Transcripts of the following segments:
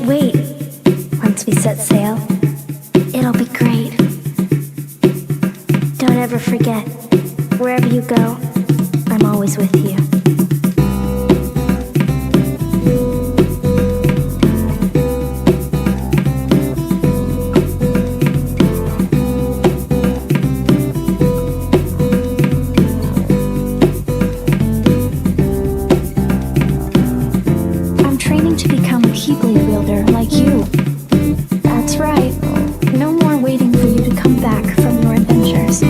wait. Once we set sail, it'll be great. Don't ever forget, wherever you go, I'm always with you. I'm training to become a Keyblade wielder like you. That's right. No more waiting for you to come back from your adventures.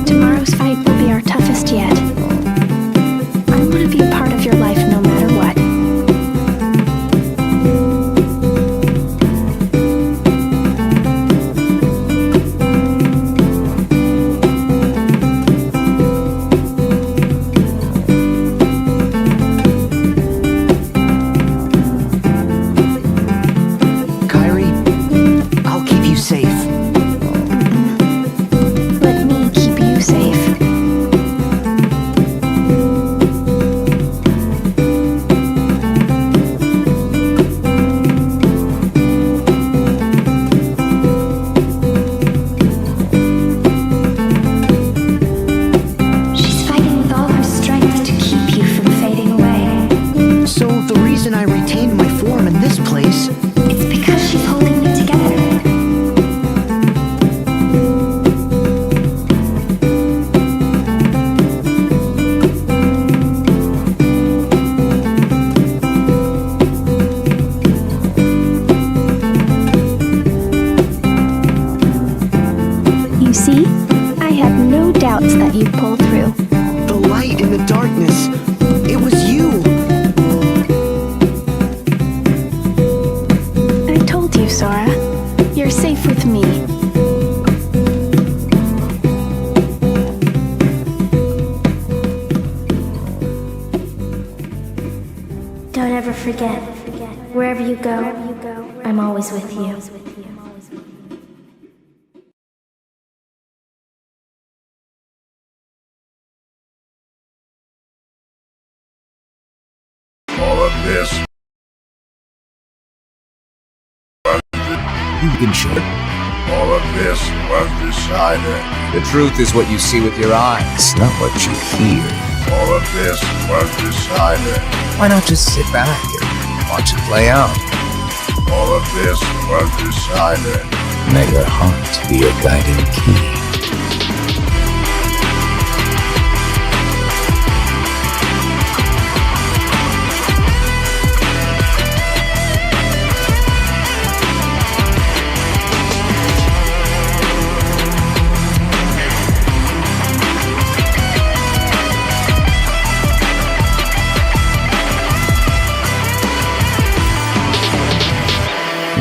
Tomorrow's fight will be our toughest yet. I want to be a part of your life no matter what. Kyrie, I'll keep you safe. Let me keep you safe. She's fighting with all her strength to keep you from fading away. So the reason I retained my form in this place, It's because she's holding me together. You see, I had no doubts that you'd pull through. the light in the darkness, it was you. I told you, Sora. You're safe with me. Don't ever forget, wherever you go, I'm always with you. All of this You can show it. all of this was decided. The truth is what you see with your eyes, not what you hear. All of this was decided. Why not just sit back and watch it play out? All of this was decided. May your heart be your guiding key.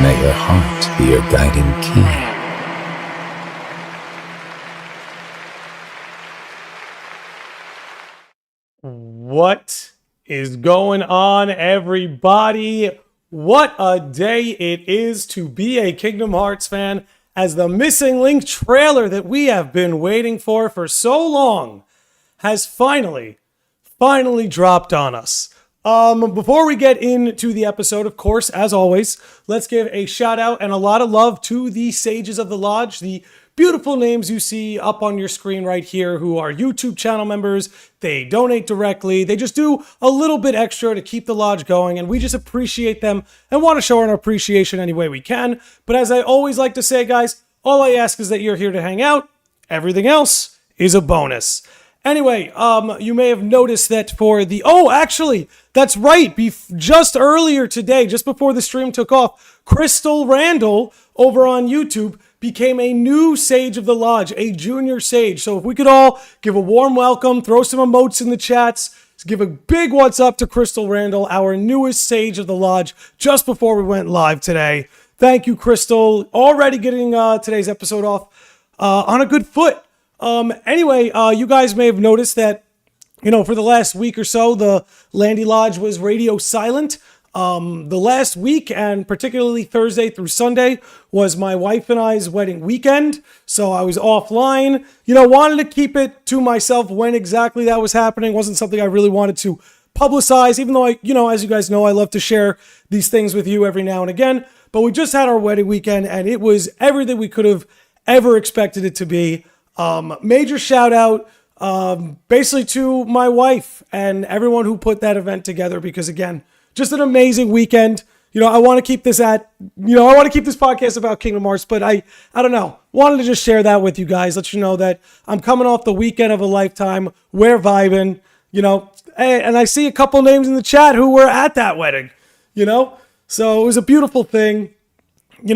May your heart be your guiding key. What is going on, everybody? What a day it is to be a Kingdom Hearts fan, as the Missing Link trailer that we have been waiting for so long has finally dropped on us. Before we get into the episode, of course, as always, let's give a shout out and a lot of love to the Sages of the Lodge, the beautiful names you see up on your screen right here who are YouTube channel members. They donate directly. They just do a little bit extra to keep the Lodge going, and we just appreciate them and want to show our appreciation any way we can. But as I always like to say, guys, all I ask is that you're here to hang out. Everything else is a bonus. Anyway, you may have noticed that for the... Oh, actually, that's right. Just earlier today, just before the stream took off, Crystal Randall over on YouTube became a new Sage of the Lodge, a junior Sage. So if we could all give a warm welcome, throw some emotes in the chats, give a big what's up to Crystal Randall, our newest Sage of the Lodge, just before we went live today. Thank you, Crystal. Already getting today's episode off on a good foot. Anyway, you guys may have noticed that for the last week or so, the Landy Lodge was radio silent. The last week, and particularly Thursday through Sunday, was my wife and I's wedding weekend. So I was offline, wanted to keep it to myself when exactly that was happening. It wasn't something I really wanted to publicize, even though as you guys know, I love to share these things with you every now and again. But we just had our wedding weekend, and it was everything we could have ever expected it to be. Major shout out basically to my wife and everyone who put that event together, because again, just an amazing weekend. I want to keep this I want to keep this podcast about Kingdom Hearts, but I don't know. Wanted to just share that with you guys, let you know that I'm coming off the weekend of a lifetime. We're vibing, and I see a couple names in the chat who were at that wedding, so it was a beautiful thing.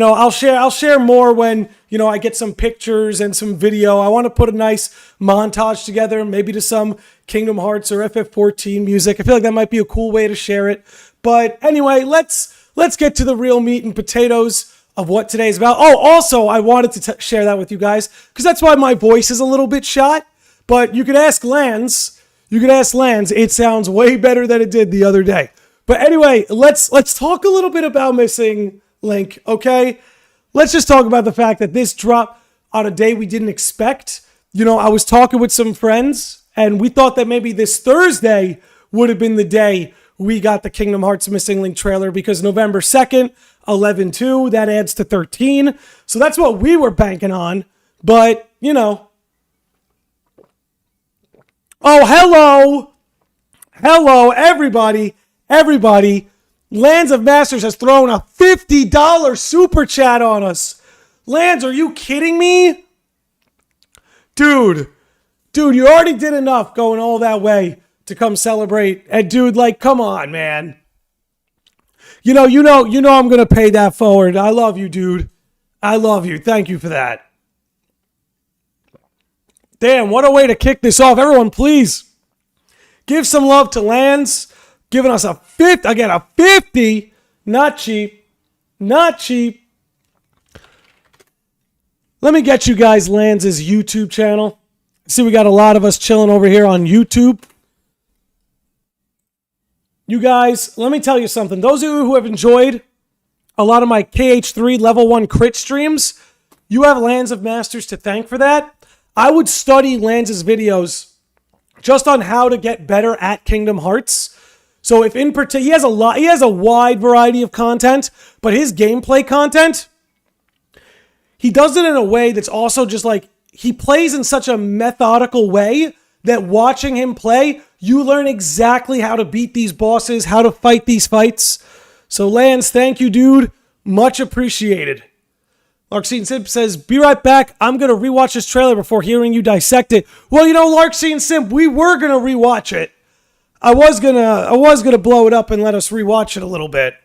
I'll share more when, I get some pictures and some video. I want to put a nice montage together, maybe to some Kingdom Hearts or FF14 music. I feel like that might be a cool way to share it. But anyway, let's get to the real meat and potatoes of what today's about. Oh, also, I wanted to share that with you guys, because that's why my voice is a little bit shot. But you could ask Lance. It sounds way better than it did the other day. But anyway, let's talk a little bit about Missing Link, okay? Let's just talk about the fact that this dropped on a day we didn't expect. I was talking with some friends, and we thought that maybe this Thursday would have been the day we got the Kingdom Hearts Missing Link trailer, because November 2nd, 11/2, that adds to 13. So that's what we were banking on. But, Oh, hello, everybody. Lands of Masters has thrown a $50 super chat on us. Lands, are you kidding me? Dude, you already did enough going all that way to come celebrate. And dude, come on, man. You know I'm going to pay that forward. I love you, dude. I love you. Thank you for that. Damn, what a way to kick this off. Everyone, please give some love to Lands, giving us a 50. Not cheap. Let me get you guys Lands' YouTube channel. See, we got a lot of us chilling over here on YouTube. You guys, let me tell you something. Those of you who have enjoyed a lot of my KH3 level 1 crit streams, you have Lands of Masters to thank for that. I would study Lands' videos just on how to get better at Kingdom Hearts. So if in particular, he has a wide variety of content, but his gameplay content, he does it in a way that's also just he plays in such a methodical way that watching him play, you learn exactly how to beat these bosses, how to fight these fights. So Lance, thank you, dude. Much appreciated. Larkseen Simp says, be right back. I'm going to rewatch this trailer before hearing you dissect it. Well, Larkseen Simp, we were going to rewatch it. I was gonna blow it up and let us rewatch it a little bit.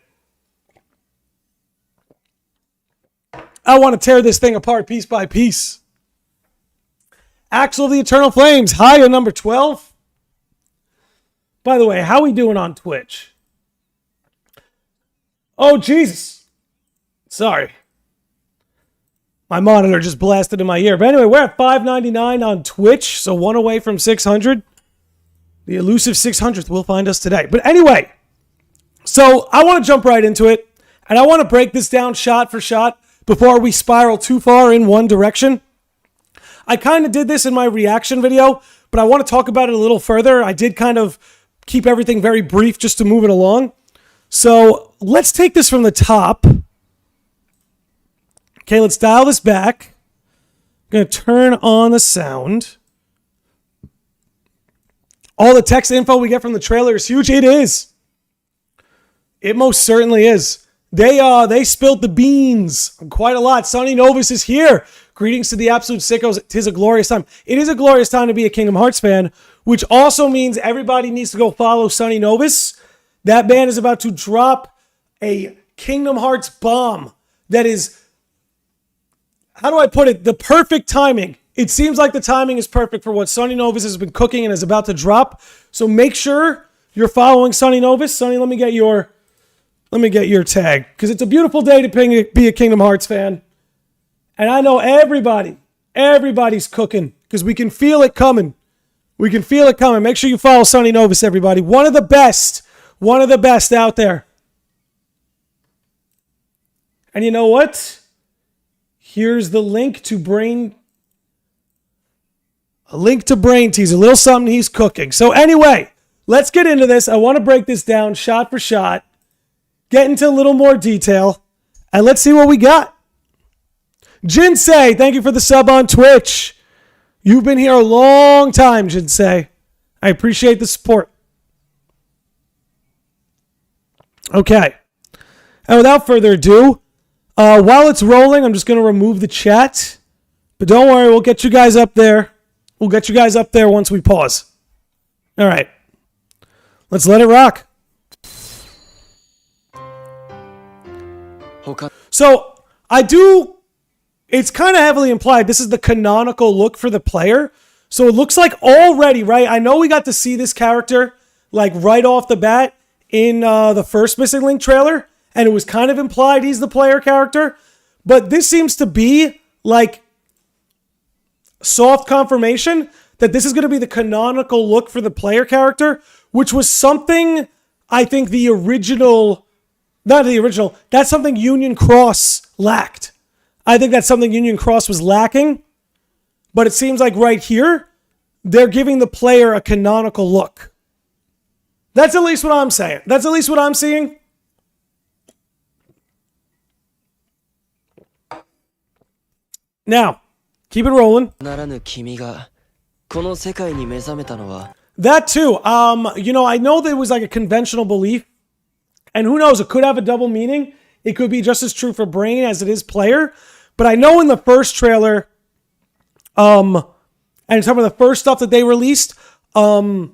I want to tear this thing apart piece by piece. Axel of the Eternal Flames, hi at number 12. By the way, how we doing on Twitch? Oh, Jesus. Sorry. My monitor just blasted in my ear. But anyway, we're at 599 on Twitch, so one away from 600. The elusive 600th will find us today. But anyway, so I want to jump right into it, and I want to break this down shot for shot before we spiral too far in one direction. I kind of did this in my reaction video, but I want to talk about it a little further. I did kind of keep everything very brief just to move it along. So let's take this from the top. Okay, let's dial this back. I'm going to turn on the sound. All the text info we get from the trailer is huge. It is. It most certainly is. They spilled the beans quite a lot. Sonny Novus is here. Greetings to the absolute sickos. Tis a glorious time. It is a glorious time to be a Kingdom Hearts fan, which also means everybody needs to go follow Sonny Novus. That man is about to drop a Kingdom Hearts bomb that is, how do I put it, the perfect timing. It seems like the timing is perfect for what Sonny Novus has been cooking and is about to drop. So make sure you're following Sonny Novus. Sonny, let me get your tag, because it's a beautiful day to be a Kingdom Hearts fan. And I know everybody's cooking, because we can feel it coming. We can feel it coming. Make sure you follow Sonny Novus, everybody. One of the best out there. And you know what? Here's the link to Brain. A link to Brain Tease, a little something he's cooking. So anyway, let's get into this. I want to break this down shot for shot, get into a little more detail, and let's see what we got. Jinsei, thank you for the sub on Twitch. You've been here a long time, Jinsei. I appreciate the support. Okay. And without further ado, while it's rolling, I'm just going to remove the chat. But don't worry, we'll get you guys up there. We'll get you guys up there once we pause. All right. Let's let it rock. So, it's kind of heavily implied this is the canonical look for the player. So it looks like already, right? I know we got to see this character like right off the bat in the first Missing Link trailer, and it was kind of implied he's the player character. But this seems to be like soft confirmation that this is going to be the canonical look for the player character, which was something I think that's something Union Cross lacked. I think that's something Union Cross was lacking, but it seems like right here, they're giving the player a canonical look. That's at least what I'm saying. That's at least what I'm seeing. Now, keep it rolling. That too. I know there was like a conventional belief, and who knows, it could have a double meaning. It could be just as true for Brain as it is player. But I know in the first trailer, and some of the first stuff that they released, a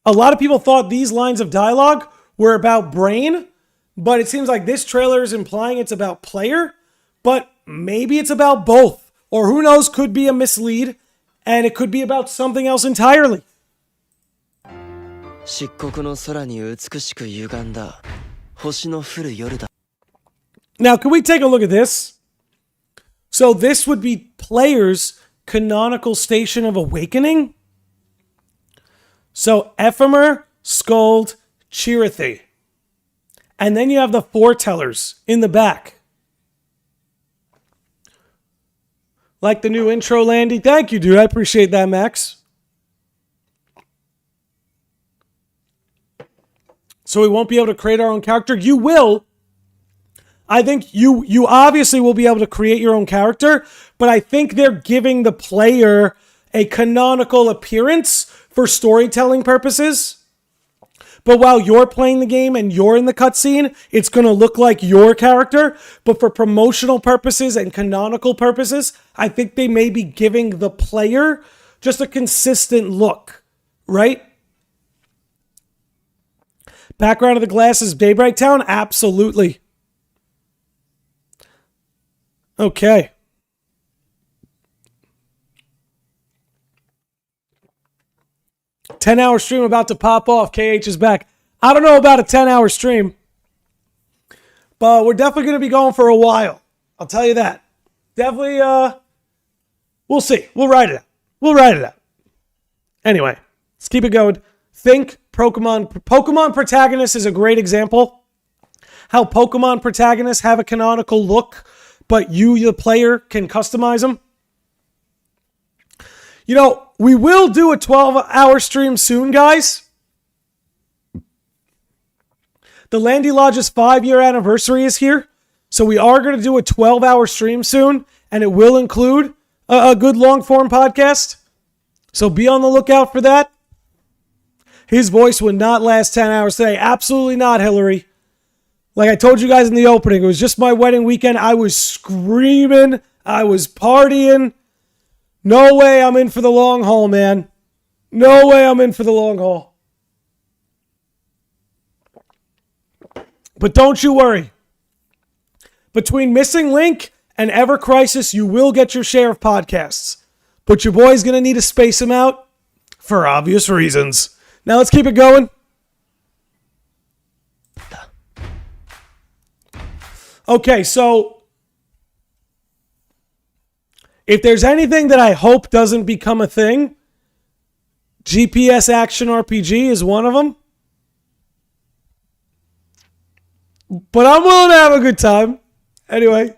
lot of people thought these lines of dialogue were about Brain, but it seems like this trailer is implying it's about player, but maybe it's about both. Or who knows, could be a mislead, and it could be about something else entirely. Now, can we take a look at this? So this would be player's canonical station of awakening. So Ephemer, Skuld, Chirithy. And then you have the foretellers in the back. Like the new intro, Landy. Thank you, dude. I appreciate that, Max. So we won't be able to create our own character. You will. I think you obviously will be able to create your own character, but I think they're giving the player a canonical appearance for storytelling purposes. But while you're playing the game and you're in the cutscene, it's going to look like your character. But for promotional purposes and canonical purposes, I think they may be giving the player just a consistent look, right? Background of the glass is Daybreak Town? Absolutely. Okay. $10-hour stream about to pop off. KH is back. I don't know about a 10-hour stream, but we're definitely going to be going for a while. I'll tell you that. Definitely, we'll see. We'll ride it out. Anyway, let's keep it going. Think Pokemon Protagonist is a great example. How Pokemon protagonists have a canonical look, but you, the player, can customize them. You know, we will do a 12-hour stream soon, guys. The Landy Lodge's 5-year anniversary is here. So we are going to do a 12-hour stream soon, and it will include a good long-form podcast. So be on the lookout for that. His voice would not last 10 hours today. Absolutely not, Hillary. Like I told you guys in the opening, it was just my wedding weekend. I was screaming. I was partying. No way I'm in for the long haul, man. No way I'm in for the long haul. But don't you worry. Between Missing Link and Ever Crisis, you will get your share of podcasts. But your boy's going to need to space them out for obvious reasons. Now let's keep it going. Okay, so if there's anything that I hope doesn't become a thing, GPS action RPG is one of them. But I'm willing to have a good time. Anyway.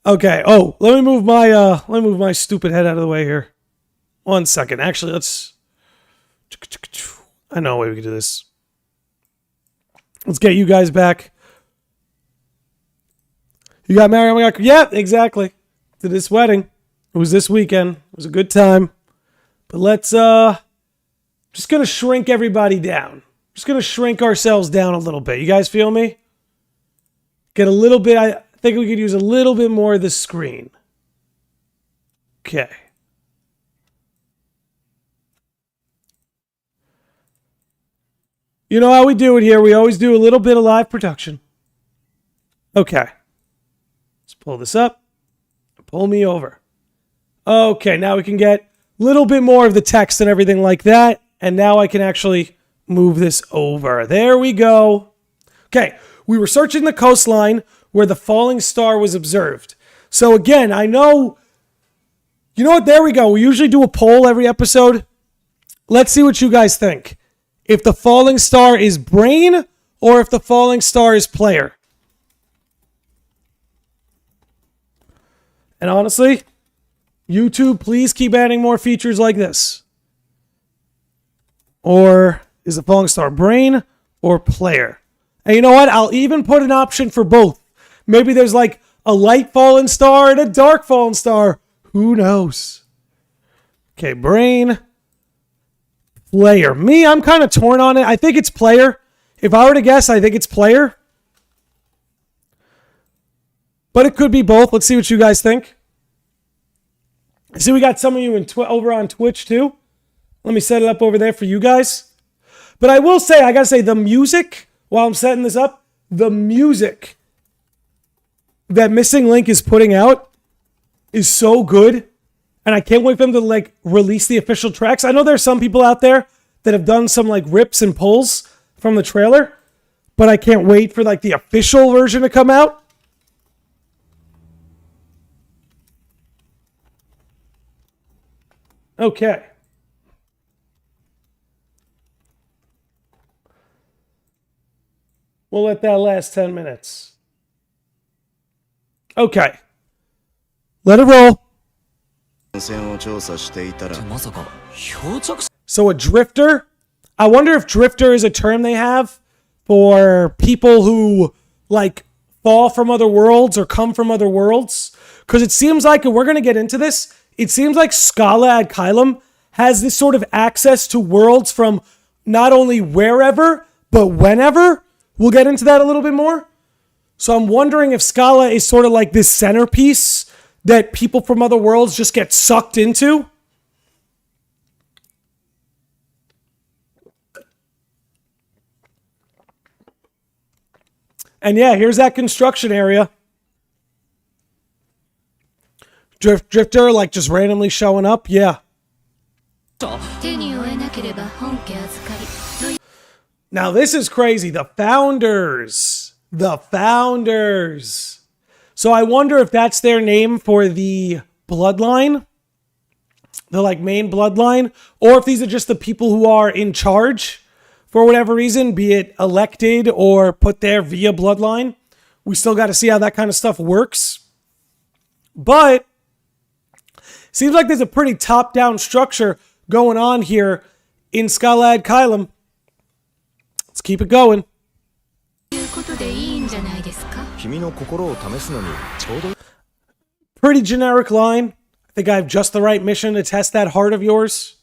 Okay. Oh, let me move my stupid head out of the way here. 1 second. Actually, let's. I know a way we can do this. Let's get you guys back. You got married? Yeah, exactly. To this wedding. It was this weekend. It was a good time. But let's just gonna shrink everybody down. Just gonna shrink ourselves down a little bit. You guys feel me? Get a little bit. I think we could use a little bit more of the screen. Okay. You know how we do it here. We always do a little bit of live production. Okay. Let's pull this up. Pull me over. Okay, now we can get a little bit more of the text and everything like that. And now I can actually move this over. There we go. Okay, we were searching the coastline where the falling star was observed. So again, I know... You know what? There we go. We usually do a poll every episode. Let's see what you guys think. If the falling star is brain or if the falling star is player. And honestly, YouTube, please keep adding more features like this. Or is the falling star brain or player? And you know what? I'll even put an option for both. Maybe there's like a light fallen star and a dark fallen star. Who knows? Okay, brain. Player. Me, I'm kind of torn on it. I think it's player. If I were to guess, I think it's player. But it could be both. Let's see what you guys think. I see we got some of you over on Twitch too. Let me set it up over there for you guys. But I will say, I got to say, the music, while I'm setting this up, the music that Missing Link is putting out is so good. And I can't wait for them to like release the official tracks. I know there's some people out there that have done some like rips and pulls from the trailer, but I can't wait for like the official version to come out. Okay. We'll let that last 10 minutes. Okay. Let it roll. So a drifter? I wonder if drifter is a term they have for people who like fall from other worlds or come from other worlds. Because it seems like, and we're going to get into this, it seems like Scala at Caelum has this sort of access to worlds from not only wherever, but whenever. We'll get into that a little bit more. So I'm wondering if Scala is sort of like this centerpiece that people from other worlds just get sucked into. And yeah, here's that construction area. Drifter, like just randomly showing up. Yeah. Now this is crazy. The founders. The founders. So I wonder if that's their name for the bloodline. The like main bloodline. Or if these are just the people who are in charge for whatever reason, be it elected or put there via bloodline. We still got to see how that kind of stuff works. But seems like there's a pretty top-down structure going on here in Scala ad Caelum. Let's keep it going. Pretty generic line. I think I have just the right mission to test that heart of yours.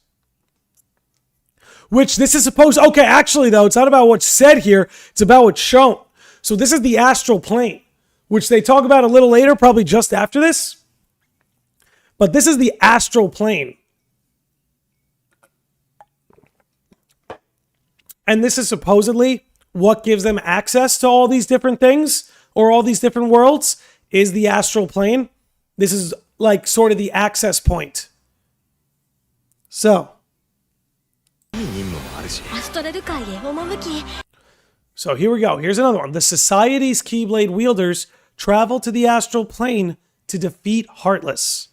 Which this is supposed... Okay, actually, though, it's not about what's said here. It's about what's shown. So this is the astral plane, which they talk about a little later, probably just after this. But this is the astral plane. And this is supposedly what gives them access to all these different things or all these different worlds is the astral plane. This is like sort of the access point. So here we go. Here's another one. The Society's Keyblade wielders travel to the astral plane to defeat Heartless.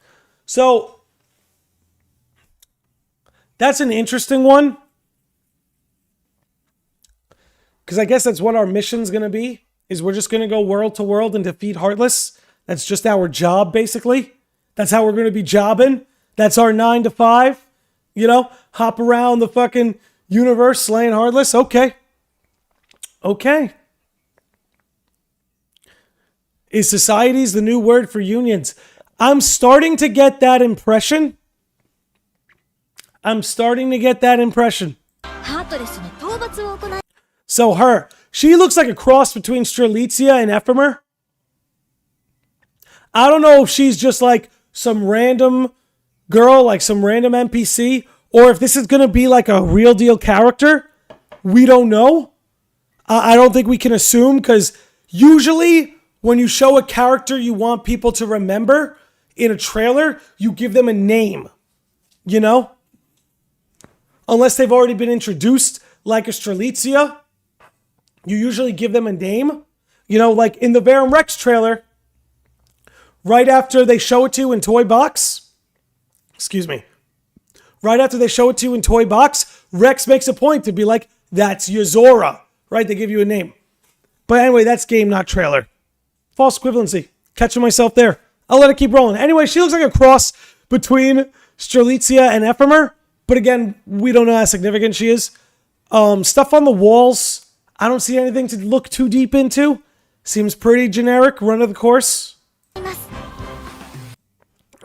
So That's an interesting one. Because I guess that's what our mission's going to be, is we're just going to go world to world and defeat Heartless. That's just our job, basically. That's how we're going to be jobbing. That's our 9 to 5. You know, hop around the fucking universe slaying Heartless. Okay. Okay. Is societies the new word for unions? I'm starting to get that impression. So her, she looks like a cross between Strelitzia and Ephemer. I don't know if she's just like some random girl, like some random NPC, or if this is going to be like a real deal character. We don't know. I don't think we can assume, because usually when you show a character you want people to remember in a trailer, you give them a name, you know? Unless they've already been introduced, like a Strelitzia, you usually give them a name. You know, like in the Verum Rex trailer, right after they show it to you in Toy Box, right after they show it to you in Toy Box, Rex makes a point to be like, that's Yozora, right? They give you a name. But anyway, that's game, not trailer. False equivalency. Catching myself there. I'll let it keep rolling. Anyway, she looks like a cross between Strelitzia and Ephemer. But again, we don't know how significant she is. Stuff on the walls, I don't see anything to look too deep into. Seems pretty generic, run of the course.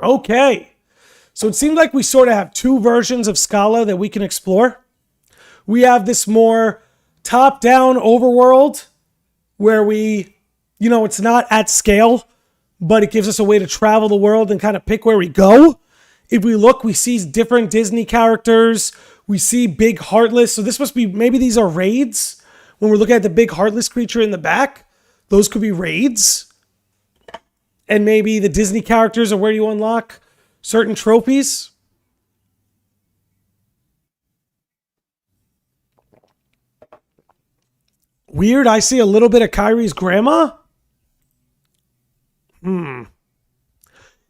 Okay. So it seems like we sort of have two versions of Scala that we can explore. We have this more top-down overworld where we, you know, it's not at scale, but it gives us a way to travel the world and kind of pick where we go. If we look, we see different Disney characters. We see big Heartless. So this must be, maybe these are raids. When we're looking at the big Heartless creature in the back, those could be raids. And maybe the Disney characters are where you unlock certain trophies. Weird, I see a little bit of Kyrie's grandma. You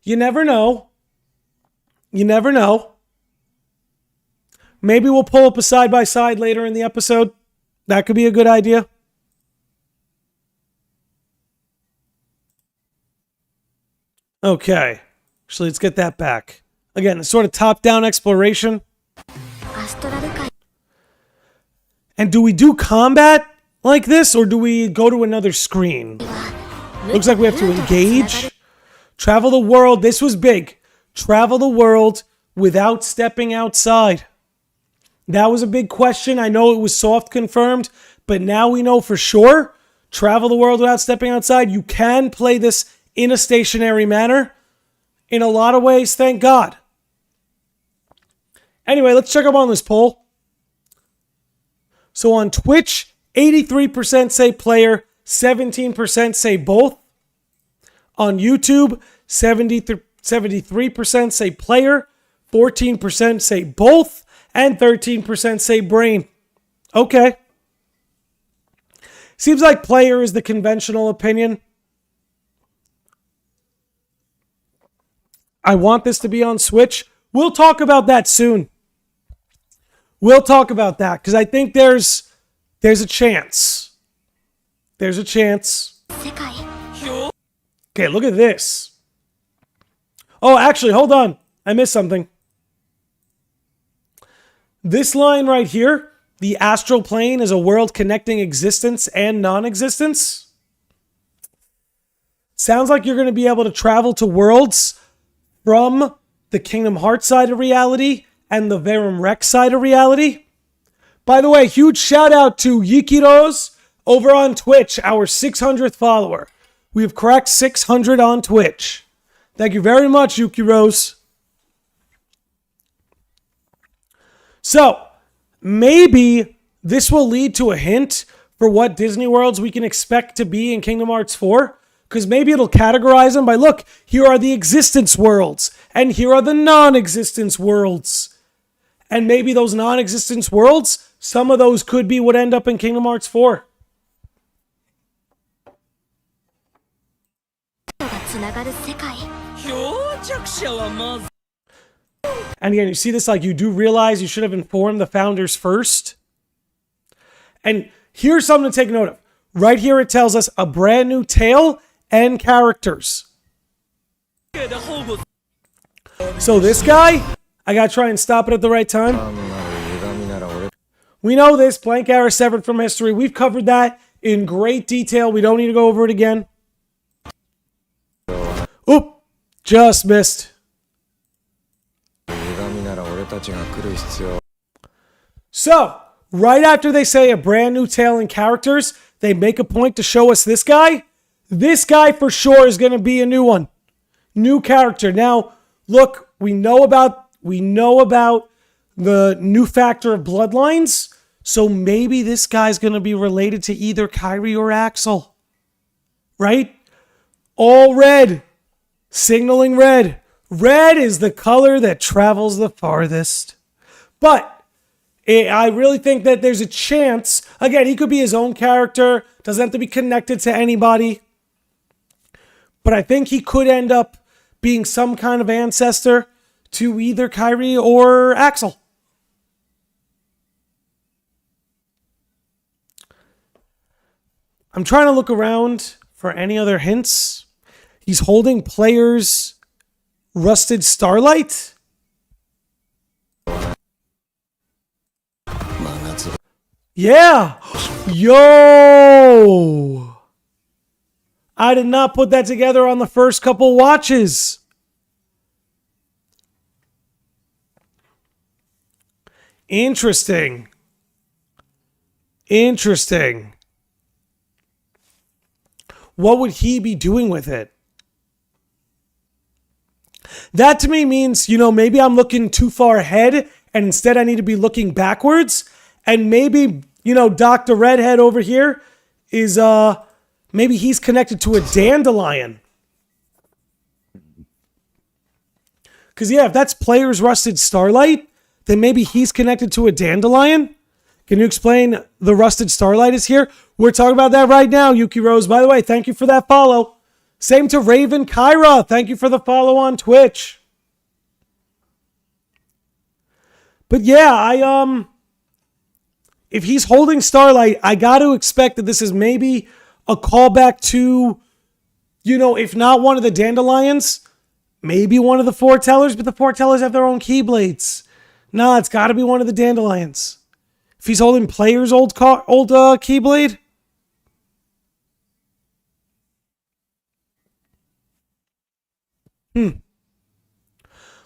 never know. You never know. Maybe we'll pull up a side-by-side later in the episode. That could be a good idea. Okay. Actually, let's get that back. Again, the sort of top-down exploration. And do we do combat like this, or do we go to another screen? Looks like we have to engage. Travel the world. This was big. Travel the world without stepping outside. That was a big question. I know it was soft confirmed, but now we know for sure. Travel the world without stepping outside. You can play this in a stationary manner. In a lot of ways, thank God. Anyway, let's check up on this poll. So on Twitch, 83% say player, 17% say both. On YouTube, 73% say player, 14% say both, and 13% say brain. Okay. Seems like player is the conventional opinion. I want this to be on Switch. We'll talk about that soon. We'll talk about that, because I think there's a chance. There's a chance. Okay, look at this. Oh, actually, hold on. I missed something. This line right here, the astral plane is a world connecting existence and non-existence. Sounds like you're going to be able to travel to worlds from the Kingdom Hearts side of reality and the Verum Rex side of reality. By the way, huge shout out to Yikiros over on Twitch, our 600th follower. We have cracked 600 on Twitch. Thank you very much, Yukiros. So, maybe this will lead to a hint for what Disney worlds we can expect to be in Kingdom Hearts 4. Because maybe it'll categorize them by, look, here are the existence worlds, and here are the non-existence worlds. And maybe those non-existence worlds, some of those could be what end up in Kingdom Hearts 4. And again, you see this, like, you do realize you should have informed the founders first. And here's something to take note of. Right here, it tells us a brand new tale and characters. So this guy, I gotta try and stop it at the right time. We know this, blank arrow severed from history. We've covered that in great detail. We don't need to go over it again. Oop, just missed. So, right after they say a brand new tale and characters, they make a point to show us this guy. This guy for sure is going to be a new one. New character. Now, look, we know about the new factor of bloodlines, so maybe this guy's going to be related to either Kyrie or Axel. Right? All red. Signaling red. Red is the color that travels the farthest. But I really think that there's a chance. Again, he could be his own character. Doesn't have to be connected to anybody. But I think he could end up being some kind of ancestor to either Kyrie or Axel. I'm trying to look around for any other hints. He's holding players' rusted starlight. Yeah. Yo. I did not put that together on the first couple watches. Interesting. Interesting. What would he be doing with it? That to me means, maybe I'm looking too far ahead and instead I need to be looking backwards. And maybe, Dr. Redhead over here is, maybe he's connected to a dandelion. Because, yeah, if that's Player's Rusted Starlight, then maybe he's connected to a dandelion. Can you explain the Rusted Starlight is here? We're talking about that right now, Yuki Rose. By the way, thank you for that follow. Same to Raven Kyra. Thank you for the follow on Twitch. But yeah, if he's holding Starlight, I got to expect that this is maybe a callback to, if not one of the dandelions, maybe one of the foretellers, but the foretellers have their own keyblades. Nah, it's got to be one of the dandelions. If he's holding Player's old keyblade.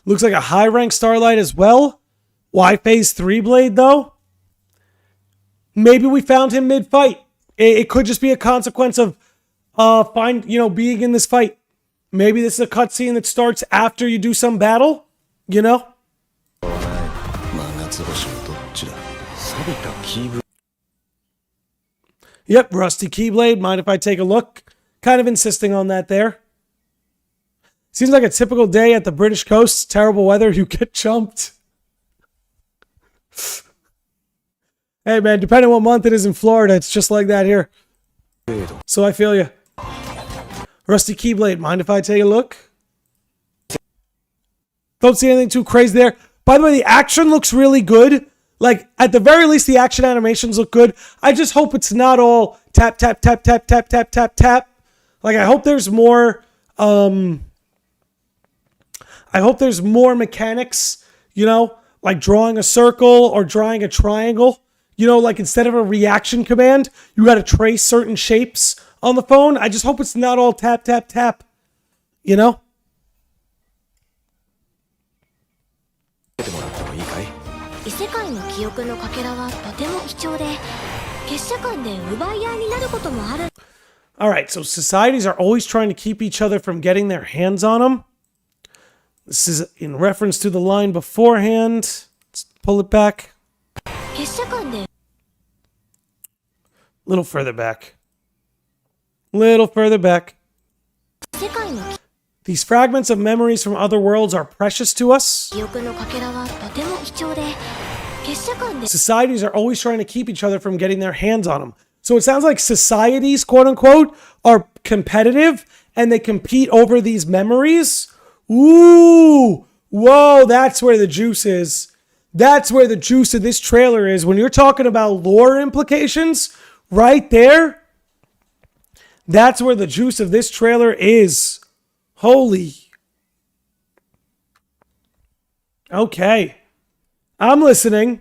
Looks like a high rank Starlight as well. Y-Phase 3 blade though. Maybe we found him mid-fight. It could just be a consequence of being in this fight. Maybe this is a cutscene that starts after you do some battle, Yep, rusty keyblade. Mind if I take a look? Kind of insisting on that there. Seems like a typical day at the British coast. Terrible weather, you get jumped. Hey man, depending on what month it is in Florida, it's just like that here. So I feel you. Rusty Keyblade, mind if I take a look? Don't see anything too crazy there. By the way, the action looks really good. Like, at the very least, the action animations look good. I just hope it's not all tap, tap, tap, tap, tap, tap, tap, tap. Like, I hope there's more, mechanics, like drawing a circle or drawing a triangle. Like instead of a reaction command, you got to trace certain shapes on the phone. I just hope it's not all tap, tap, tap. 異世界の記憶のかけらはとても貴重で、結社間で奪い合いになることもある。 Alright, so societies are always trying to keep each other from getting their hands on them. This is in reference to the line beforehand. Let's pull it back. 結社間で Little further back. Little further back. 世界の These fragments of memories from other worlds are precious to us. 記憶のかけらはとても貴重で、結社間で Societies are always trying to keep each other from getting their hands on them. So it sounds like societies, quote unquote, are competitive and they compete over these memories. Ooh, Whoa, that's where the juice is. That's where the juice of this trailer is. When you're talking about lore implications, right there, that's where the juice of this trailer is. Holy. Okay. I'm listening.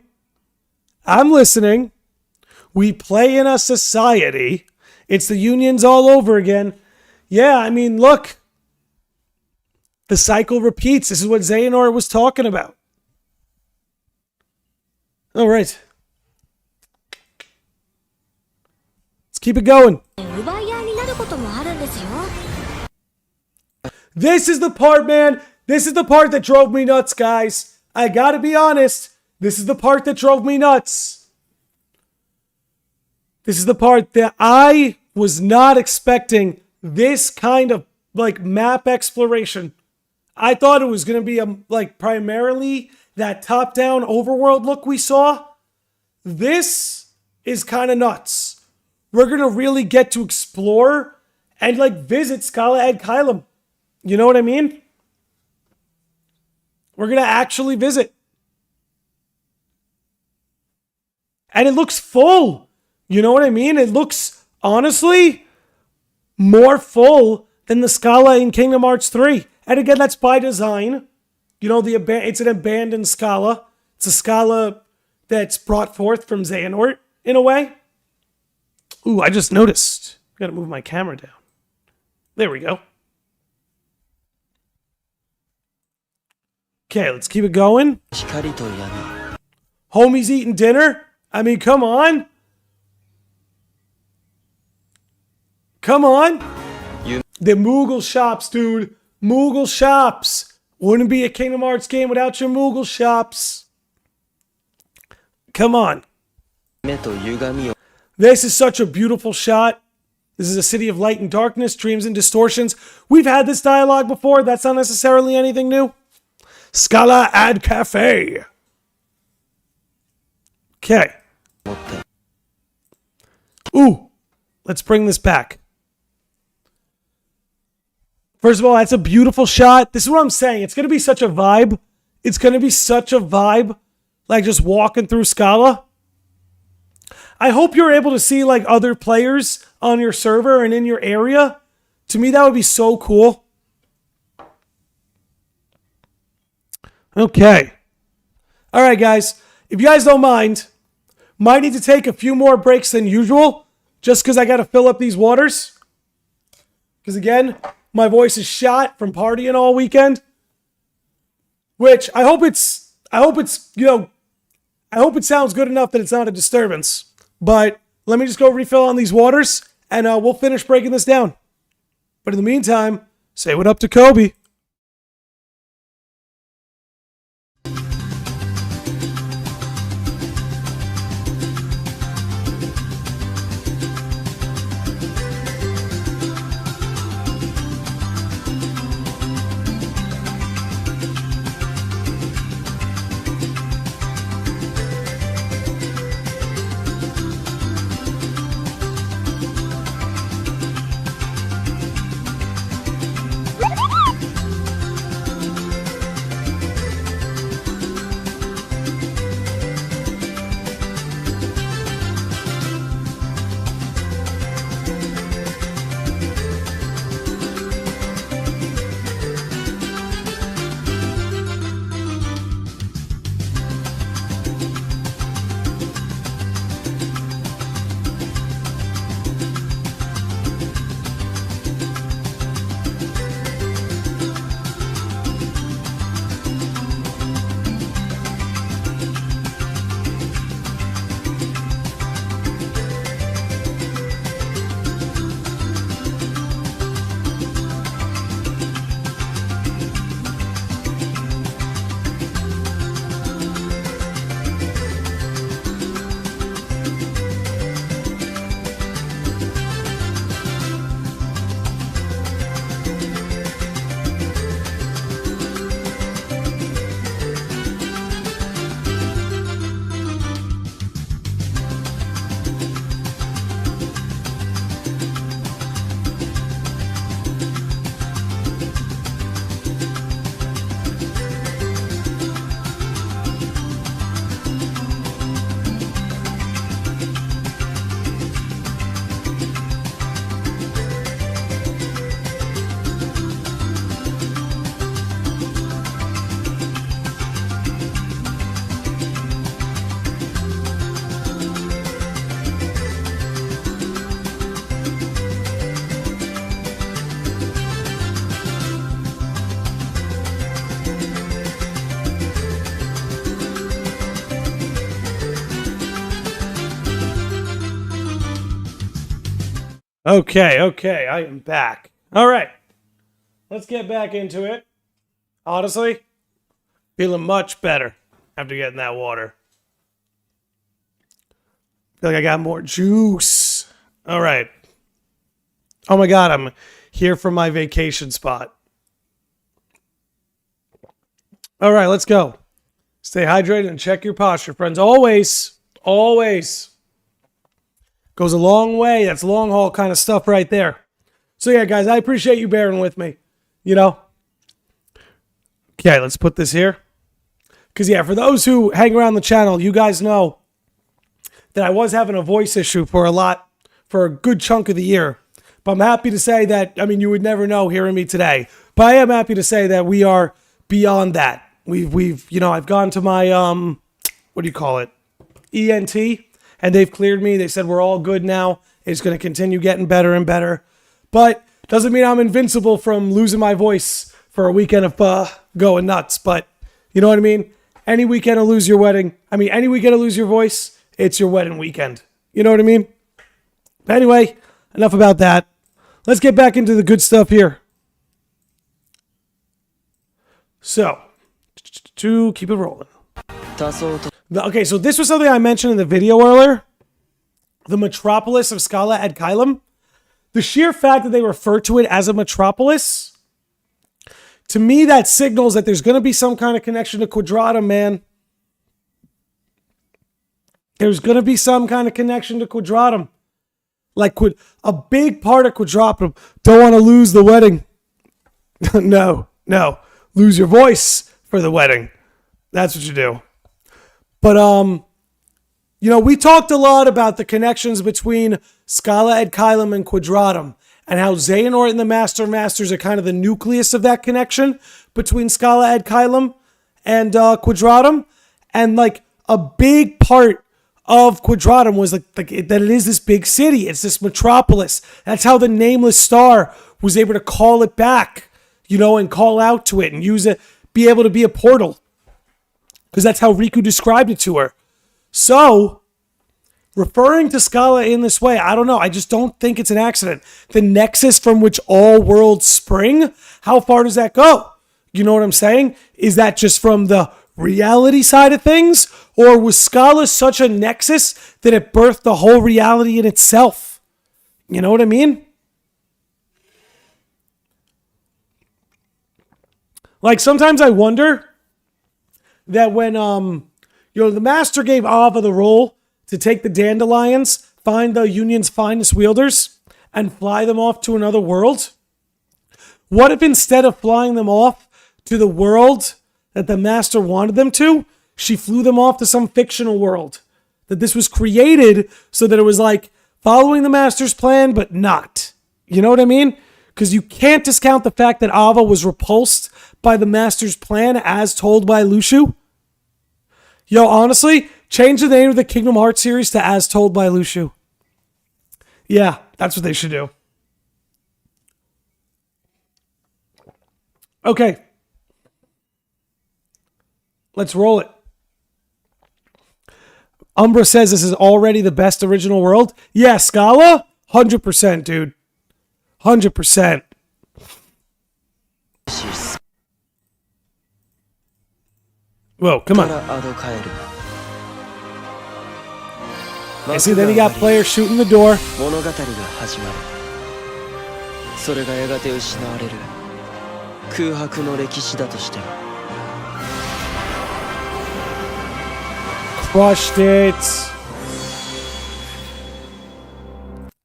We play in a society. It's the unions all over again. Yeah, I mean, look. The cycle repeats. This is what Xehanort was talking about. All right. Let's keep it going. 奪い合いになることもあるんですよ。 This is the part, man. This is the part that drove me nuts, guys. I gotta be honest. This is the part that drove me nuts. This is the part that I was not expecting this kind of like map exploration. I thought it was going to be like primarily that top-down overworld look we saw. This is kind of nuts. We're going to really get to explore and like visit Scala and Caelum. You know what I mean? We're going to actually visit. And it looks full. You know what I mean? It looks, honestly, more full than the Scala in Kingdom Hearts 3. And again, that's by design. You know, it's an abandoned Scala. It's a Scala that's brought forth from Xehanort, in a way. Ooh, I just noticed. I gotta move my camera down. There we go. Okay, let's keep it going. Homie's eating dinner? I mean, come on. Come on. The Moogle shops, dude. Moogle shops. Wouldn't be a Kingdom Hearts game without your Moogle shops. Come on. This is such a beautiful shot. This is a city of light and darkness, dreams and distortions. We've had this dialogue before. That's not necessarily anything new. Scala ad cafe. Okay. Ooh. Let's bring this back. First of all, that's a beautiful shot. This is what I'm saying. It's going to be such a vibe. It's going to be such a vibe. Like just walking through Scala. I hope you're able to see like other players on your server and in your area. To me, that would be so cool. Okay. All right, guys. If you guys don't mind, might need to take a few more breaks than usual. Just because I got to fill up these waters. Because again, my voice is shot from partying all weekend. Which I hope it's, you know, I hope it sounds good enough that it's not a disturbance. But let me just go refill on these waters and we'll finish breaking this down. But in the meantime, say what up to Kobe. Okay, I am back. All right, let's get back into it. Honestly, feeling much better after getting that water. Feel like I got more juice. All right. Oh my God, I'm here from my vacation spot. All right, let's go. Stay hydrated and check your posture, friends. Always. Goes a long way. That's long haul kind of stuff right there. So yeah, guys, I appreciate you bearing with me. You know? Okay, let's put this here. Because yeah, for those who hang around the channel, you guys know that I was having a voice issue for a good chunk of the year. But I'm happy to say that, I mean, you would never know hearing me today. But I am happy to say that we are beyond that. We've I've gone to my, what do you call it? ENT, and they've cleared me. They said we're all good now. It's going to continue getting better and better. But doesn't mean I'm invincible from losing my voice for a weekend of going nuts. But you know what I mean? Any weekend to lose your voice, it's your wedding weekend. You know what I mean? Anyway, enough about that. Let's get back into the good stuff here. So, to keep it rolling. Okay, so this was something I mentioned in the video earlier. The metropolis of Scala at Caelum. The sheer fact that they refer to it as a metropolis, to me, that signals that there's going to be some kind of connection to Quadratum, man. There's going to be some kind of connection to Quadratum. Like, a big part of Quadratum. Don't want to lose the wedding. No. Lose your voice for the wedding. That's what you do. But, we talked a lot about the connections between Scala ad Caelum and Quadratum, and how Xehanort and the Masters are kind of the nucleus of that connection between Scala ad Caelum and Quadratum. And, like, a big part of Quadratum was like that it is this big city. It's this metropolis. That's how the Nameless Star was able to call it back, and call out to it and use it, be able to be a portal. Because that's how Riku described it to her. So, referring to Scala in this way, I don't know. I just don't think it's an accident. The nexus from which all worlds spring, how far does that go? You know what I'm saying? Is that just from the reality side of things? Or was Scala such a nexus that it birthed the whole reality in itself? You know what I mean? Like, sometimes I wonder that when, the Master gave Ava the role to take the dandelions, find the Union's finest wielders, and fly them off to another world, what if instead of flying them off to the world that the Master wanted them to, she flew them off to some fictional world? That this was created so that it was like following the Master's plan, but not. You know what I mean? Because you can't discount the fact that Ava was repulsed by the Master's plan as told by Lushu. Yo, honestly, change the name of the Kingdom Hearts series to As Told by Lushu. Yeah, that's what they should do. Okay. Let's roll it. Umbra says this is already the best original world. Yeah, Scala? 100%, dude. 100%. Whoa, come on. And see, then you got players shooting the door. Crushed it.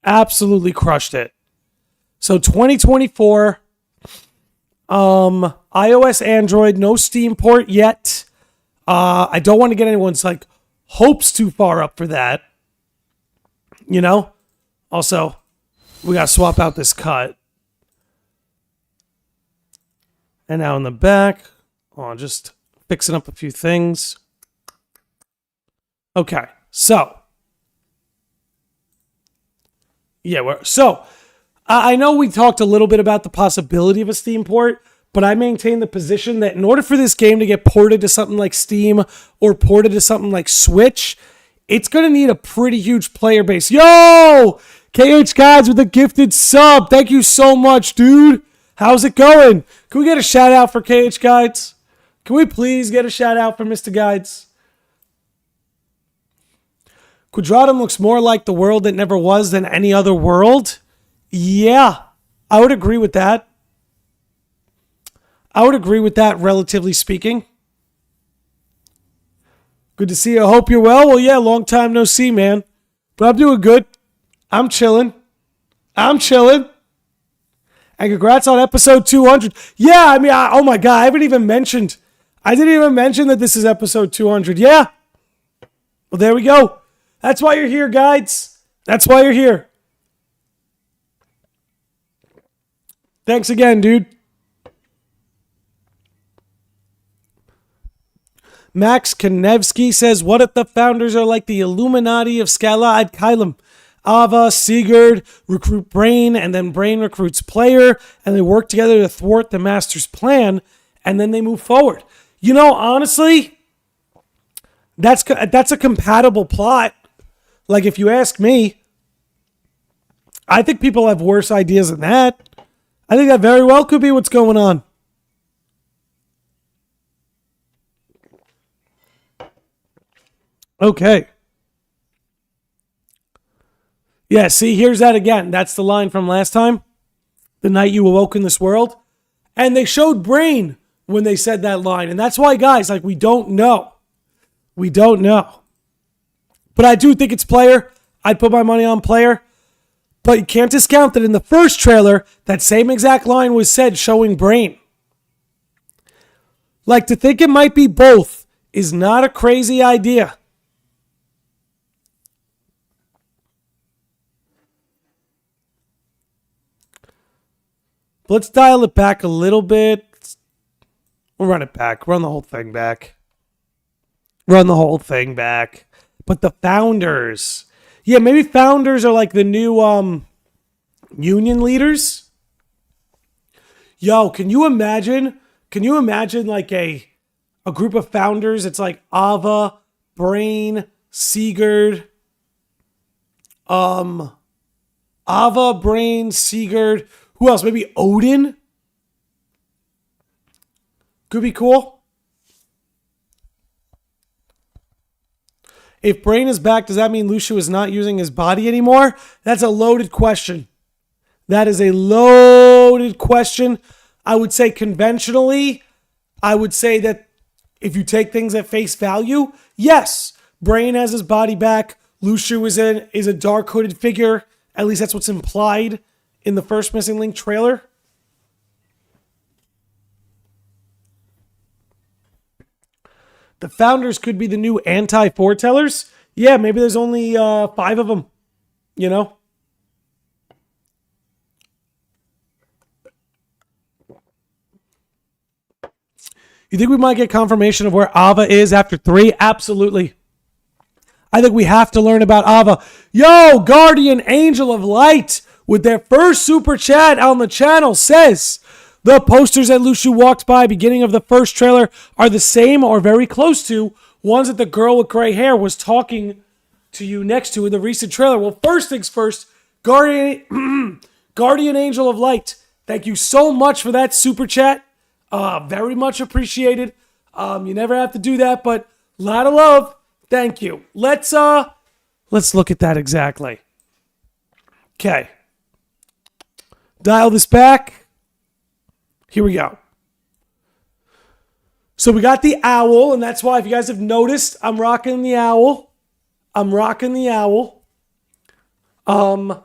Absolutely crushed it. So 2024, iOS, Android, no Steam port yet. I don't want to get anyone's hopes too far up for that. Also, we got to swap out this cut. And now in the back, just fixing up a few things. Okay, so. Yeah, I know we talked a little bit about the possibility of a Steam port, but I maintain the position that in order for this game to get ported to something like Steam or ported to something like Switch, it's going to need a pretty huge player base. Yo! KH Guides with a gifted sub. Thank you so much, dude. How's it going? Can we get a shout out for KH Guides? Can we please get a shout out for Mr. Guides? Quadratum looks more like the world that never was than any other world. Yeah, I would agree with that. I would agree with that, relatively speaking. Good to see you. I hope you're well. Well, yeah, long time no see, man. But I'm doing good. I'm chilling. And congrats on episode 200. Yeah, I mean, oh my God, I didn't even mention that this is episode 200. Yeah. Well, there we go. That's why you're here, guys. That's why you're here. Thanks again, dude. Max Konevsky says, what if the founders are like the Illuminati of Scala at Caelum? Ava, Sigurd recruit Brain, and then Brain recruits Player, and they work together to thwart the Master's plan, and then they move forward. You know, honestly, that's a compatible plot. Like, if you ask me, I think people have worse ideas than that. I think that very well could be what's going on. Okay. Yeah, see, here's that again. That's the line from last time. The night you awoke in this world. And they showed Brain when they said that line. And that's why, guys, like, we don't know. We don't know. But I do think it's Player. I'd put my money on Player. But you can't discount that in the first trailer, that same exact line was said showing Brain. Like, to think it might be both is not a crazy idea. Let's dial it back a little bit. We'll run it back. Run the whole thing back. But the founders. Yeah, maybe founders are like the new union leaders. Yo, can you imagine like a group of founders? It's like Ava, Brain, Sigurd. Ava, Brain, Sigurd. Who else? Maybe Odin? Could be cool. If Brain is back, does that mean Lucio is not using his body anymore? That's a loaded question. That is a loaded question. I would say conventionally, I would say that if you take things at face value, yes, Brain has his body back. Lucio is a dark hooded figure. At least that's what's implied in the first Missing Link trailer. The founders could be the new anti-foretellers. Yeah, maybe there's only 5 of them, you know? You think we might get confirmation of where Ava is after 3? Absolutely. I think we have to learn about Ava. Yo, Guardian Angel of Light with their first super chat on the channel says, the posters that Lucio walked by beginning of the first trailer are the same or very close to ones that the girl with gray hair was talking to you next to in the recent trailer. Well, first things first, Guardian Angel of Light, thank you so much for that super chat. Very much appreciated. You never have to do that, but a lot of love. Thank you. Let's look at that exactly. Okay. Dial this back. Here we go. So we got the owl, and that's why if you guys have noticed, I'm rocking the owl. And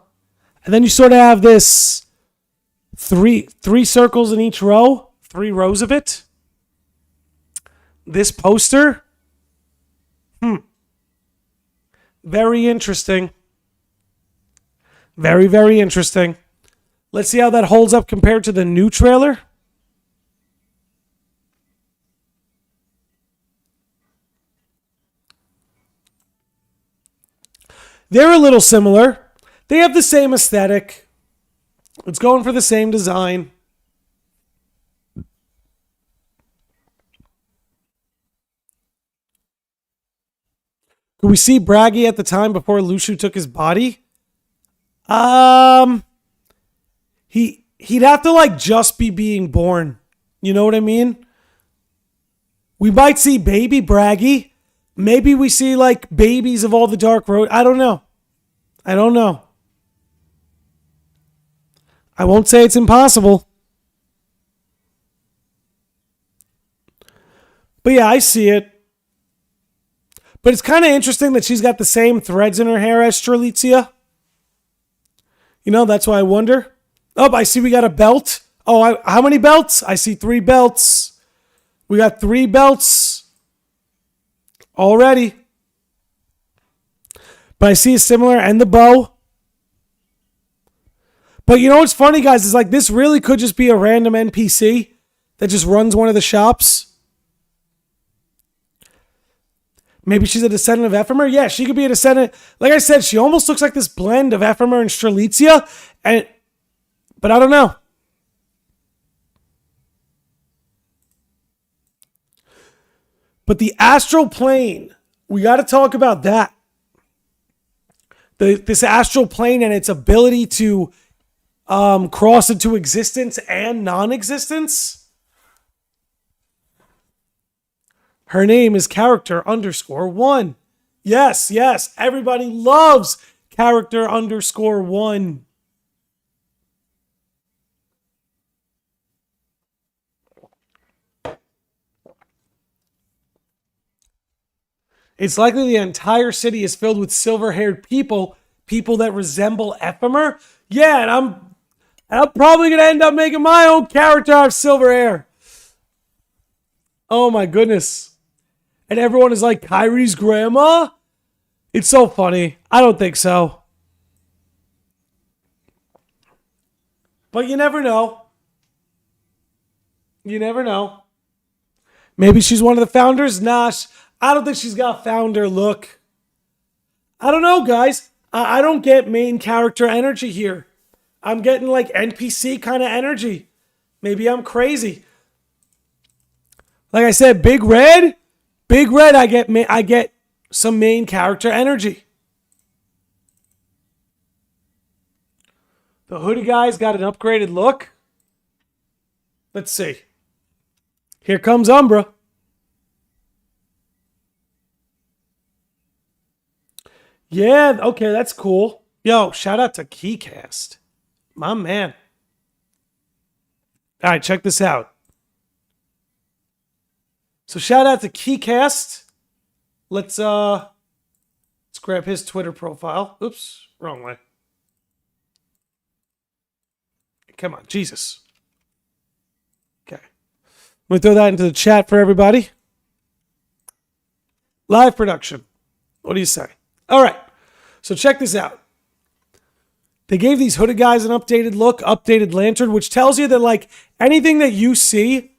then you sort of have this three circles in each row, 3 rows of it. This poster. Very interesting. Very, very interesting. Let's see how that holds up compared to the new trailer. They're a little similar. They have the same aesthetic. It's going for the same design. Could we see Bragi at the time before Lushu took his body? He'd have to like just be being born. You know what I mean? We might see baby Bragi. Maybe we see like babies of all the Dark Road. I don't know. I won't say it's impossible. But yeah, I see it. But it's kind of interesting that she's got the same threads in her hair as Strelitzia. You know, that's why I wonder. Oh, I see we got a belt. Oh, how many belts? I see 3 belts. We got 3 belts already. But I see a similar, and the bow. But you know what's funny, guys, is like this really could just be a random NPC that just runs one of the shops. Maybe she's a descendant of Ephemer? Yeah, she could be a descendant. Like I said, she almost looks like this blend of Ephemer and Strelitzia. But I don't know. But the astral plane, we got to talk about that. This astral plane and its ability to cross into existence and non-existence. Her name is character_1. Yes. Everybody loves character_1. It's likely the entire city is filled with silver-haired people that resemble Ephemer. Yeah, and I'm probably going to end up making my own character out of silver hair. Oh my goodness. And everyone is like, Kyrie's grandma? It's so funny. I don't think so. But you never know. You never know. Maybe she's one of the founders? Nah, I don't think she's got founder look. I don't know, guys. I don't get main character energy here. I'm getting like NPC kind of energy. Maybe I'm crazy. Like I said, Big Red, I get some main character energy. The hoodie guy's got an upgraded look. Let's see. Here comes Umbra. Yeah, okay, that's cool. Yo, shout out to Keycast. My man. All right, check this out. So shout out to Keycast. Let's grab his Twitter profile. Oops, wrong way. Come on, Jesus. Okay. I'm going to throw that into the chat for everybody. Live production. What do you say? All right. So check this out. They gave these hooded guys an updated look, updated lantern, which tells you that like anything that you see